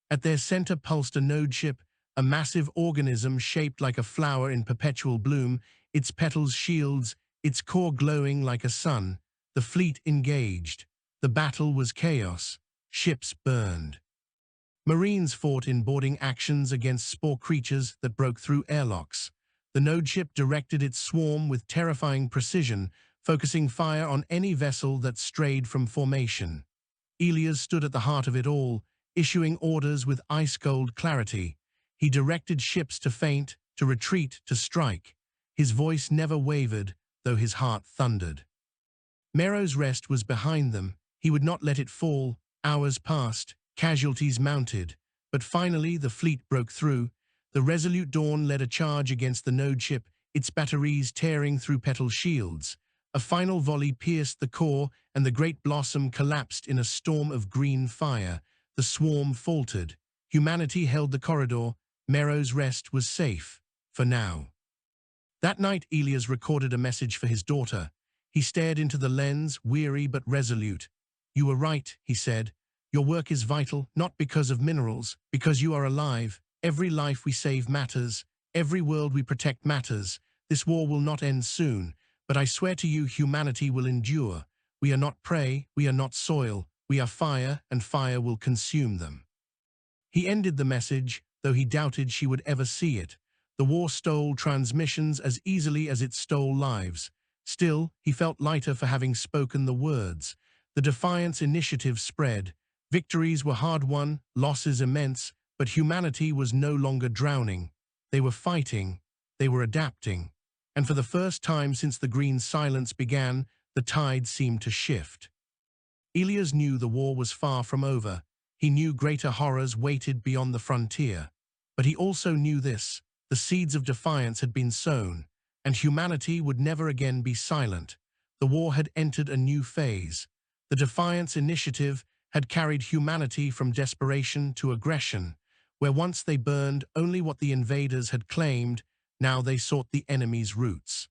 At their center pulsed a node ship, a massive organism shaped like a flower in perpetual bloom, its petals shields, its core glowing like a sun. The fleet engaged. The battle was chaos. Ships burned. Marines fought in boarding actions against spore creatures that broke through airlocks. The node ship directed its swarm with terrifying precision, focusing fire on any vessel that strayed from formation. Elias stood at the heart of it all, issuing orders with ice-cold clarity. He directed ships to feint, to retreat, to strike. His voice never wavered, though his heart thundered. Mero's Rest was behind them. He would not let it fall. Hours passed, casualties mounted. But finally the fleet broke through. The resolute Dawn led a charge against the node ship, its batteries tearing through petal shields. A final volley pierced the core, and the great blossom collapsed in a storm of green fire. The swarm faltered. Humanity held the corridor. Mero's Rest was safe, for now. That night Elias recorded a message for his daughter. He stared into the lens, weary but resolute. "You were right," he said. "Your work is vital, not because of minerals, because you are alive. Every life we save matters. Every world we protect matters. This war will not end soon, but I swear to you humanity will endure. We are not prey, we are not soil. We are fire, and fire will consume them." He ended the message, though he doubted she would ever see it. The war stole transmissions as easily as it stole lives. Still, he felt lighter for having spoken the words. The Defiance initiative spread. Victories were hard won, losses immense, but humanity was no longer drowning. They were fighting, they were adapting. And for the first time since the green silence began, the tide seemed to shift. Elias knew the war was far from over. He knew greater horrors waited beyond the frontier. But he also knew this: the seeds of defiance had been sown, and humanity would never again be silent. The war had entered a new phase. The Defiance Initiative had carried humanity from desperation to aggression. Where once they burned only what the invaders had claimed, now they sought the enemy's roots.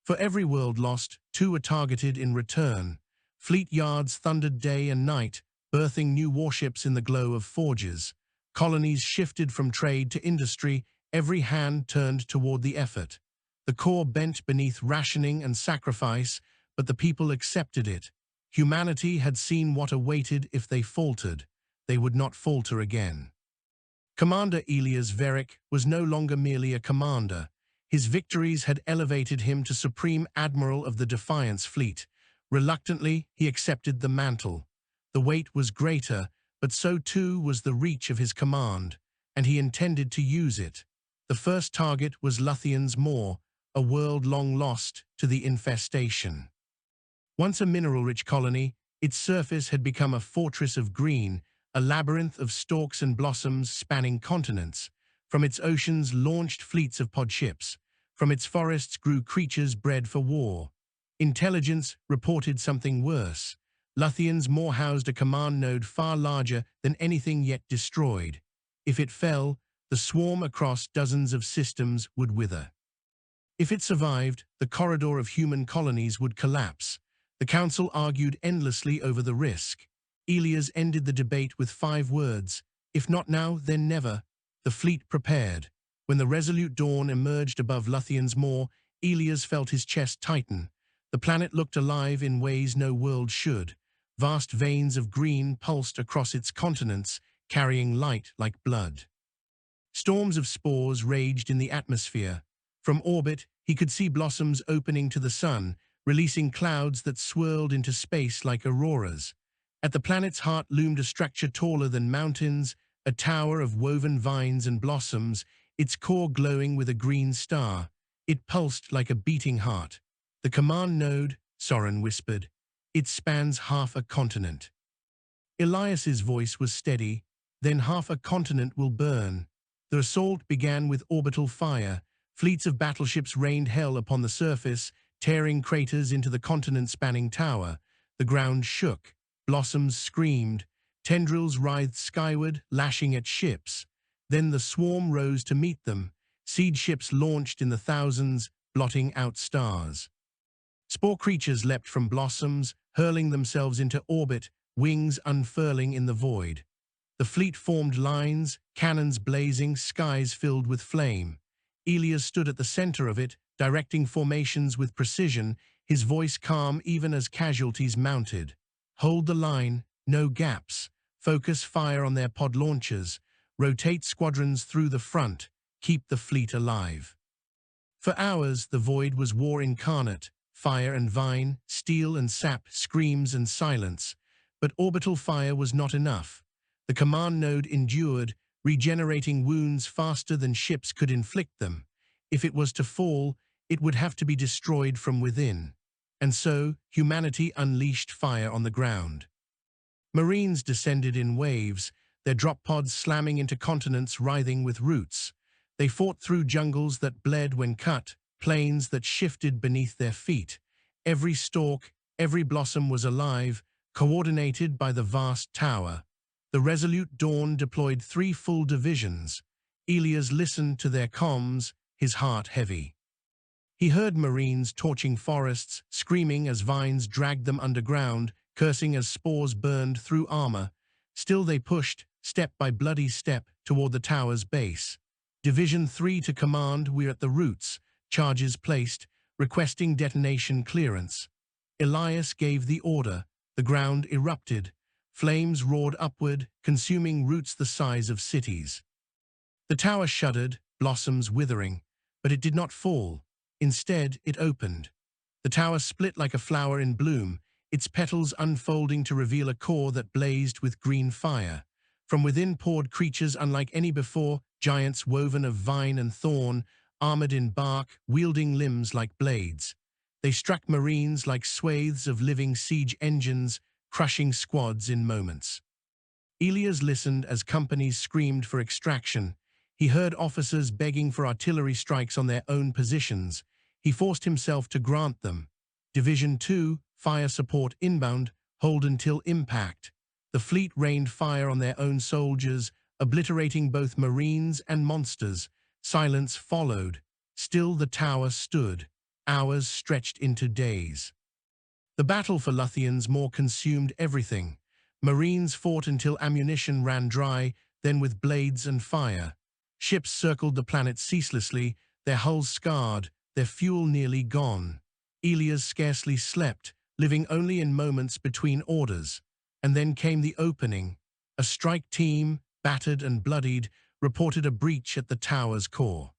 For every world lost, 2 were targeted in return. Fleet yards thundered day and night, birthing new warships in the glow of forges. Colonies shifted from trade to industry, every hand turned toward the effort. The core bent beneath rationing and sacrifice, but the people accepted it. Humanity had seen what awaited if they faltered. They would not falter again. Commander Elias Veric was no longer merely a commander. His victories had elevated him to Supreme Admiral of the Defiance Fleet. Reluctantly, he accepted the mantle. The weight was greater, but so too was the reach of his command, and he intended to use it. The first target was Luthian's Maw, a world long lost to the infestation. Once a mineral-rich colony, its surface had become a fortress of green, a labyrinth of stalks and blossoms spanning continents. From its oceans launched fleets of pod ships. From its forests grew creatures bred for war. Intelligence reported something worse. Luthian's Maw housed a command node far larger than anything yet destroyed. If it fell, the swarm across dozens of systems would wither. If it survived, the corridor of human colonies would collapse. The council argued endlessly over the risk. Elias ended the debate with 5 words: "If not now, then never." The fleet prepared. When the resolute Dawn emerged above Luthian's Maw, Elias felt his chest tighten. The planet looked alive in ways no world should. Vast veins of green pulsed across its continents, carrying light like blood. Storms of spores raged in the atmosphere. From orbit, he could see blossoms opening to the sun, releasing clouds that swirled into space like auroras. At the planet's heart loomed a structure taller than mountains, a tower of woven vines and blossoms, its core glowing with a green star. It pulsed like a beating heart. "The command node," Soren whispered. "It spans half a continent." Elias's voice was steady. "Then half a continent will burn." The assault began with orbital fire. Fleets of battleships rained hell upon the surface, tearing craters into the continent-spanning tower. The ground shook. Blossoms screamed. Tendrils writhed skyward, lashing at ships. Then the swarm rose to meet them. Seed ships launched in the thousands, blotting out stars. Spore creatures leapt from blossoms, hurling themselves into orbit, wings unfurling in the void. The fleet formed lines, cannons blazing, skies filled with flame. Elias stood at the center of it, directing formations with precision, his voice calm even as casualties mounted. "Hold the line, no gaps. Focus fire on their pod launchers. Rotate squadrons through the front. Keep the fleet alive." For hours, the void was war incarnate. fire and vine, steel and sap, screams and silence. But orbital fire was not enough. The command node endured, regenerating wounds faster than ships could inflict them. If it was to fall, it would have to be destroyed from within. And so, humanity unleashed fire on the ground. Marines descended in waves, their drop pods slamming into continents writhing with roots. They fought through jungles that bled when cut, plains that shifted beneath their feet. Every stalk, every blossom was alive, coordinated by the vast tower. The resolute Dawn deployed 3 full divisions. Elias listened to their comms, his heart heavy. He heard Marines torching forests, screaming as vines dragged them underground, cursing as spores burned through armor. Still they pushed, step by bloody step, toward the tower's base. Division 3 to command, we're at the roots. Charges placed, requesting detonation clearance. Elias gave the order. The ground erupted. Flames roared upward, consuming roots the size of cities. The tower shuddered, blossoms withering, but it did not fall. Instead, it opened. The tower split like a flower in bloom, its petals unfolding to reveal a core that blazed with green fire. From within poured creatures unlike any before, giants woven of vine and thorn, armored in bark, wielding limbs like blades. They struck Marines like swathes of living siege engines, crushing squads in moments. Elias listened as companies screamed for extraction. He heard officers begging for artillery strikes on their own positions. He forced himself to grant them. Division 2, fire support inbound, hold until impact. The fleet rained fire on their own soldiers, obliterating both Marines and monsters. Silence followed. Still the tower stood. Hours stretched into days. The battle for Luthians more consumed everything. Marines fought until ammunition ran dry, then with blades and fire. Ships circled the planet ceaselessly, their hulls scarred, their fuel nearly gone. Elias scarcely slept, living only in moments between orders. And then came the opening. A strike team, battered and bloodied, reported a breach at the tower's core.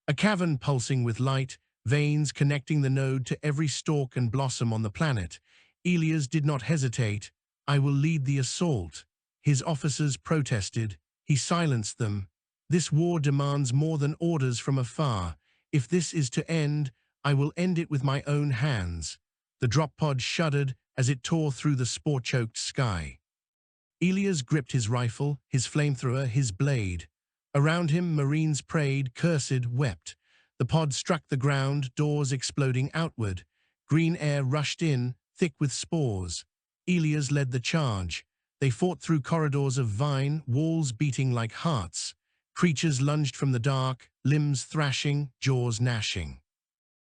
A cavern pulsing with light, veins connecting the node to every stalk and blossom on the planet. Elias did not hesitate. I will lead the assault. His officers protested. He silenced them. This war demands more than orders from afar. If this is to end, I will end it with my own hands. The drop pod shuddered as it tore through the spore-choked sky. Elias gripped his rifle, his flamethrower, his blade. Around him, Marines prayed, cursed, wept. The pod struck the ground, doors exploding outward. Green air rushed in, thick with spores. Elias led the charge. They fought through corridors of vine, walls beating like hearts. Creatures lunged from the dark, limbs thrashing, jaws gnashing.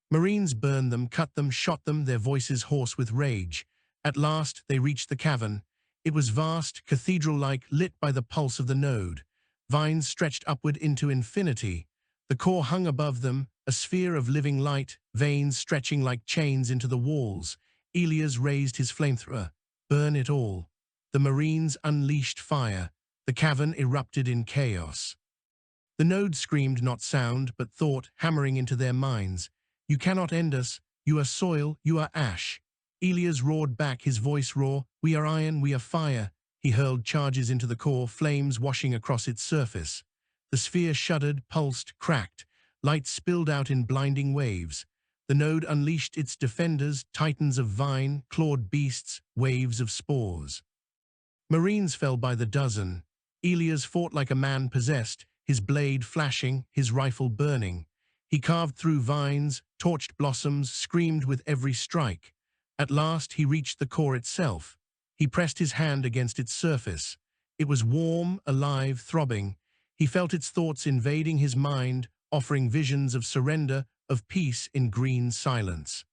Marines burned them, cut them, shot them, their voices hoarse with rage. At last, they reached the cavern. It was vast, cathedral-like, lit by the pulse of the node. Vines stretched upward into infinity. The core hung above them, a sphere of living light, veins stretching like chains into the walls. Elias raised his flamethrower. Burn it all. The Marines unleashed fire. The cavern erupted in chaos. The node screamed not sound, but thought, hammering into their minds. You cannot end us. You are soil, you are ash. Elias roared back, his voice raw. We are iron, we are fire. He hurled charges into the core, flames washing across its surface. The sphere shuddered, pulsed, cracked. Light spilled out in blinding waves. The node unleashed its defenders, titans of vine, clawed beasts, waves of spores. Marines fell by the dozen. Elias fought like a man possessed, his blade flashing, his rifle burning. He carved through vines, torched blossoms, screamed with every strike. At last he reached the core itself. He pressed his hand against its surface. It was warm, alive, throbbing. He felt its thoughts invading his mind, offering visions of surrender, of peace in green silence.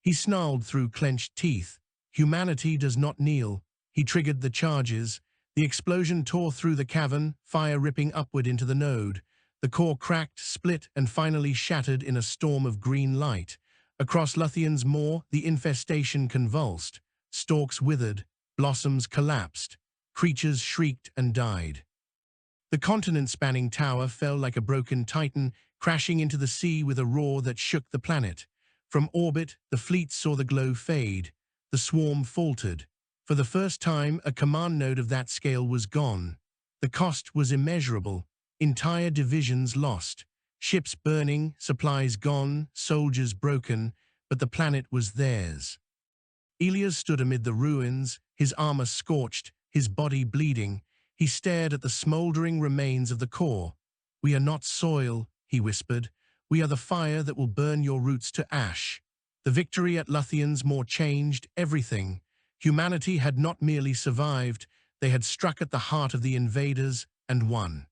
He snarled through clenched teeth. Humanity does not kneel. He triggered the charges. The explosion tore through the cavern, fire ripping upward into the node. The core cracked, split, and finally shattered in a storm of green light. Across Luthian's moor, the infestation convulsed. Stalks withered, blossoms collapsed. Creatures shrieked and died. The continent-spanning tower fell like a broken titan, crashing into the sea with a roar that shook the planet. From orbit, the fleet saw the glow fade. The swarm faltered. For the first time, a command node of that scale was gone. The cost was immeasurable. Entire divisions lost. Ships burning, supplies gone, soldiers broken, but the planet was theirs. Elias stood amid the ruins, his armor scorched, his body bleeding. He stared at the smoldering remains of the core. "We are not soil," he whispered. "We are the fire that will burn your roots to ash." The victory at Luthian's Moor changed everything. Humanity had not merely survived, they had struck at the heart of the invaders and won.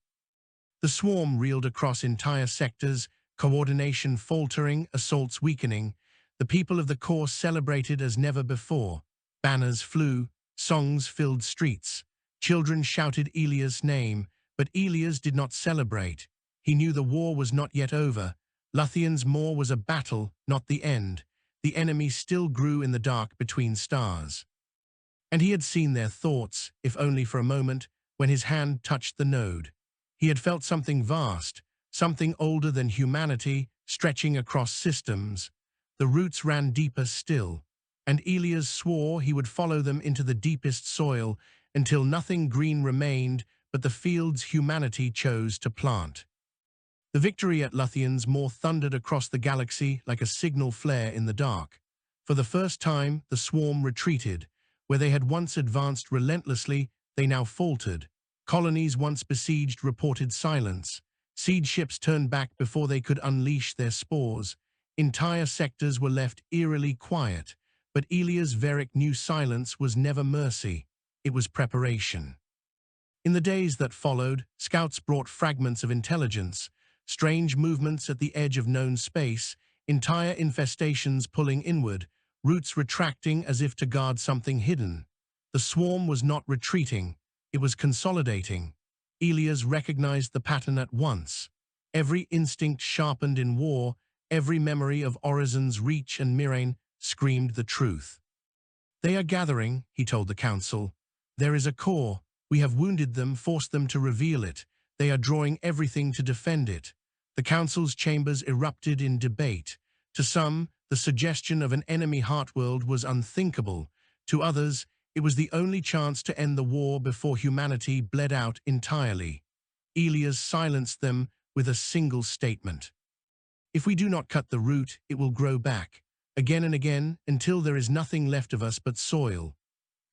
The swarm reeled across entire sectors, coordination faltering, assaults weakening. The people of the core celebrated as never before. Banners flew, songs filled streets. Children shouted Elias' name, but Elias did not celebrate. He knew the war was not yet over. Luthian's Moor was a battle, not the end. The enemy still grew in the dark between stars. And he had seen their thoughts, if only for a moment, when his hand touched the node. He had felt something vast, something older than humanity, stretching across systems. The roots ran deeper still, and Elias swore he would follow them into the deepest soil until nothing green remained but the fields humanity chose to plant. The victory at Luthian's Moor thundered across the galaxy like a signal flare in the dark. For the first time, the swarm retreated. Where they had once advanced relentlessly, they now faltered. Colonies once besieged reported silence. Siege ships turned back before they could unleash their spores. Entire sectors were left eerily quiet. But Elias Veric knew silence was never mercy. It was preparation. In the days that followed, scouts brought fragments of intelligence, strange movements at the edge of known space, entire infestations pulling inward, roots retracting as if to guard something hidden. The swarm was not retreating, it was consolidating. Elias recognized the pattern at once. Every instinct sharpened in war, every memory of Orizon's reach and Mirain screamed the truth. "They are gathering," he told the council. "There is a core. We have wounded them, forced them to reveal it. They are drawing everything to defend it." The council's chambers erupted in debate. To some, the suggestion of an enemy heartworld was unthinkable. To others, it was the only chance to end the war before humanity bled out entirely. Elias silenced them with a single statement. "If we do not cut the root, it will grow back, again and again, until there is nothing left of us but soil."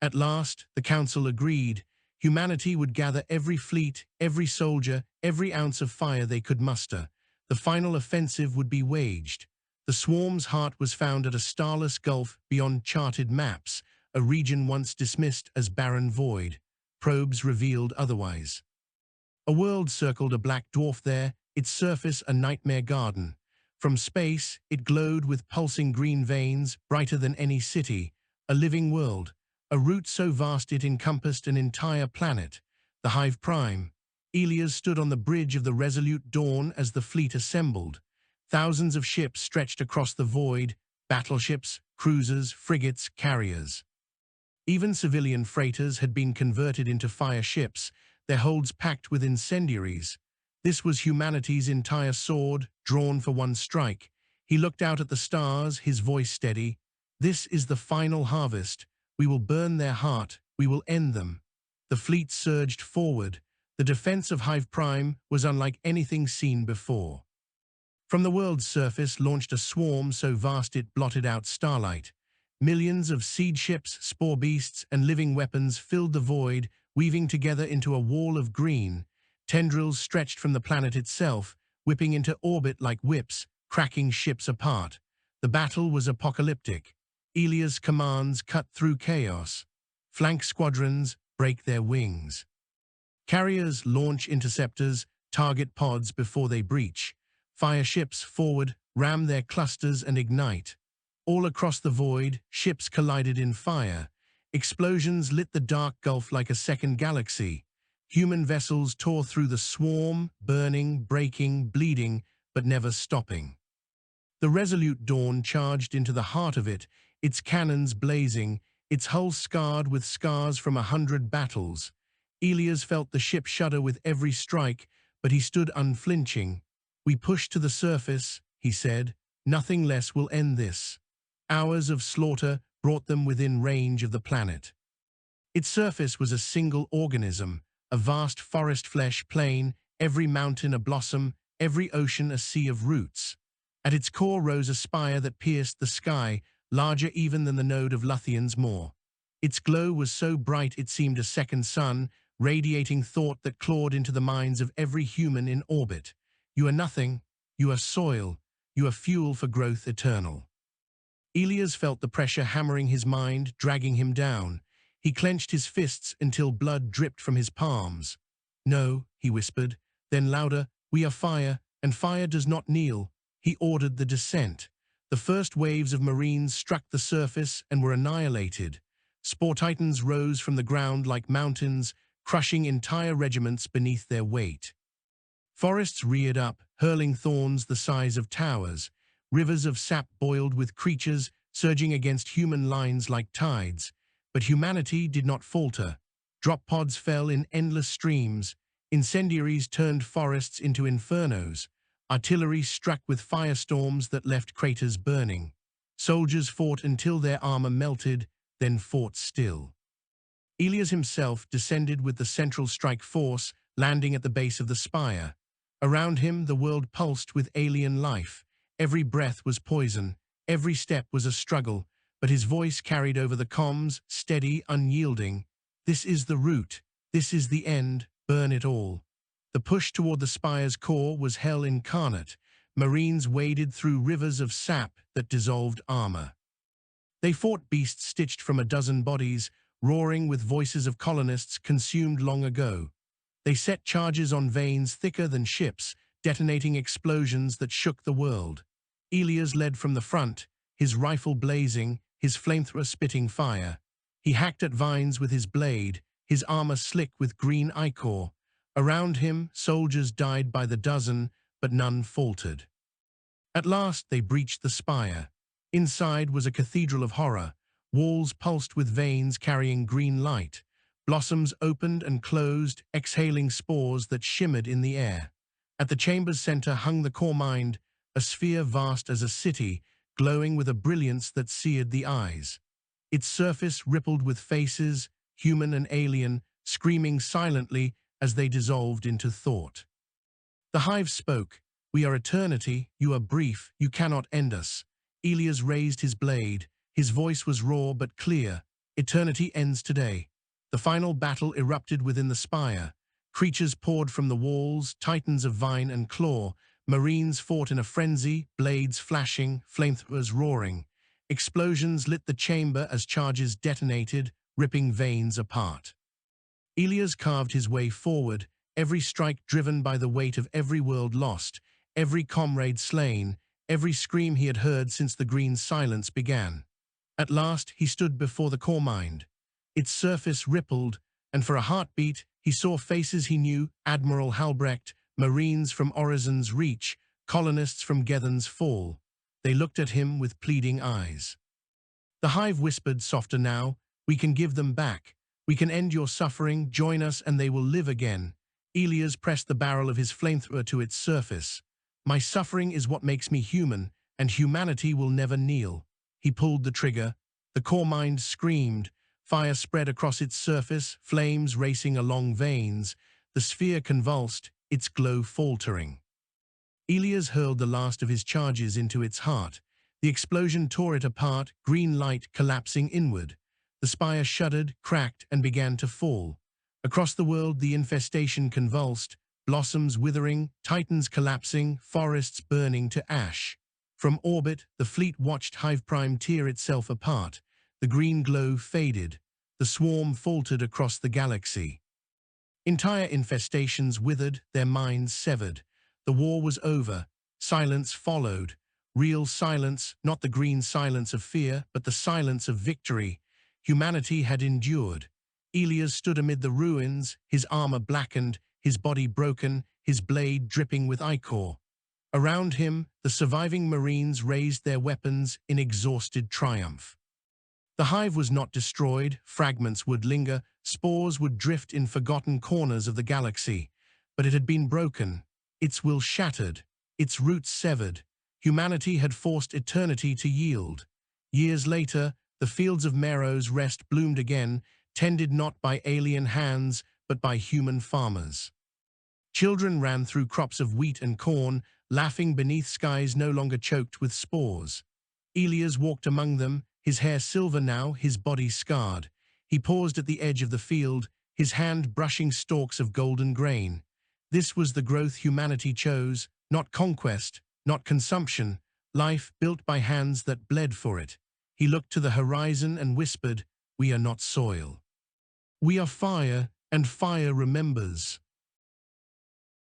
At last, the council agreed. Humanity would gather every fleet, every soldier, every ounce of fire they could muster. The final offensive would be waged. The swarm's heart was found at a starless gulf beyond charted maps, a region once dismissed as barren void. Probes revealed otherwise. A world circled a black dwarf there, its surface a nightmare garden. From space, it glowed with pulsing green veins, brighter than any city. A living world, a root so vast it encompassed an entire planet. The Hive Prime. Elias stood on the bridge of the Resolute Dawn as the fleet assembled. Thousands of ships stretched across the void, battleships, cruisers, frigates, carriers. Even civilian freighters had been converted into fire ships, their holds packed with incendiaries. This was humanity's entire sword, drawn for one strike. He looked out at the stars, his voice steady. "This is the final harvest. We will burn their heart. We will end them." The fleet surged forward. The defense of Hive Prime was unlike anything seen before. From the world's surface launched a swarm so vast it blotted out starlight. Millions of seed ships, spore beasts, and living weapons filled the void, weaving together into a wall of green. Tendrils stretched from the planet itself, whipping into orbit like whips, cracking ships apart. The battle was apocalyptic. Elias' commands cut through chaos. Flank squadrons, break their wings. Carriers launch interceptors, target pods before they breach. Fire ships forward, ram their clusters and ignite. All across the void, ships collided in fire. Explosions lit the dark gulf like a second galaxy. Human vessels tore through the swarm, burning, breaking, bleeding, but never stopping. The Resolute Dawn charged into the heart of it, its cannons blazing, its hull scarred with scars from 100 battles. Elias felt the ship shudder with every strike, but he stood unflinching. "We push to the surface," he said. Nothing less will end this. Hours of slaughter brought them within range of the planet. Its surface was a single organism, a vast forest flesh plain, every mountain a blossom, every ocean a sea of roots. At its core rose a spire that pierced the sky, larger even than the node of Luthian's Moor. Its glow was so bright it seemed a second sun, radiating thought that clawed into the minds of every human in orbit. You are nothing, you are soil, you are fuel for growth eternal. Elias felt the pressure hammering his mind, dragging him down. He clenched his fists until blood dripped from his palms. "No," he whispered, then louder, "we are fire, and fire does not kneel." He ordered the descent. The first waves of Marines struck the surface and were annihilated. Spore Titans rose from the ground like mountains, crushing entire regiments beneath their weight. Forests reared up, hurling thorns the size of towers. Rivers of sap boiled with creatures surging against human lines like tides. But humanity did not falter. Drop pods fell in endless streams. Incendiaries turned forests into infernos. Artillery struck with firestorms that left craters burning. Soldiers fought until their armor melted, then fought still. Elias himself descended with the central strike force, landing at the base of the spire. Around him, the world pulsed with alien life. Every breath was poison. Every step was a struggle. But his voice carried over the comms, steady, unyielding. "This is the route. This is the end. Burn it all." The push toward the spire's core was hell incarnate. Marines waded through rivers of sap that dissolved armor. They fought beasts stitched from a dozen bodies, roaring with voices of colonists consumed long ago. They set charges on veins thicker than ships, detonating explosions that shook the world. Elias led from the front, his rifle blazing, his flamethrower spitting fire. He hacked at vines with his blade, his armor slick with green ichor. Around him, soldiers died by the dozen, but none faltered. At last they breached the spire. Inside was a cathedral of horror. Walls pulsed with veins carrying green light. Blossoms opened and closed, exhaling spores that shimmered in the air. At the chamber's center hung the core mind, a sphere vast as a city, glowing with a brilliance that seared the eyes. Its surface rippled with faces, human and alien, screaming silently as they dissolved into thought. The hive spoke. "We are eternity, you are brief, you cannot end us." Elias raised his blade. His voice was raw but clear. "Eternity ends today." The final battle erupted within the spire. Creatures poured from the walls, titans of vine and claw. Marines fought in a frenzy, blades flashing, flamethrowers roaring. Explosions lit the chamber as charges detonated, ripping veins apart. Elias carved his way forward, every strike driven by the weight of every world lost, every comrade slain, every scream he had heard since the green silence began. At last he stood before the core mind. Its surface rippled, and for a heartbeat he saw faces he knew: Admiral Halbrecht, Marines from Orizon's Reach, colonists from Gethan's Fall. They looked at him with pleading eyes. The hive whispered softer now, "We can give them back. We can end your suffering, join us, and they will live again." Elias pressed the barrel of his flamethrower to its surface. "My suffering is what makes me human, and humanity will never kneel." He pulled the trigger. The core mind screamed. Fire spread across its surface, flames racing along veins. The sphere convulsed, its glow faltering. Elias hurled the last of his charges into its heart. The explosion tore it apart, green light collapsing inward. The spire shuddered, cracked, and began to fall. Across the world the infestation convulsed, blossoms withering, titans collapsing, forests burning to ash. From orbit, the fleet watched Hive Prime tear itself apart. The green glow faded. The swarm faltered across the galaxy. Entire infestations withered, their minds severed. The war was over. Silence followed. Real silence, not the green silence of fear, but the silence of victory. Humanity had endured. Elias stood amid the ruins, his armor blackened, his body broken, his blade dripping with ichor. Around him, the surviving Marines raised their weapons in exhausted triumph. The hive was not destroyed, fragments would linger, spores would drift in forgotten corners of the galaxy. But it had been broken, its will shattered, its roots severed. Humanity had forced eternity to yield. Years later, the fields of Mero's Rest bloomed again, tended not by alien hands, but by human farmers. Children ran through crops of wheat and corn, laughing beneath skies no longer choked with spores. Elias walked among them, his hair silver now, his body scarred. He paused at the edge of the field, his hand brushing stalks of golden grain. This was the growth humanity chose, not conquest, not consumption, life built by hands that bled for it. He looked to the horizon and whispered, "We are not soil. We are fire, and fire remembers."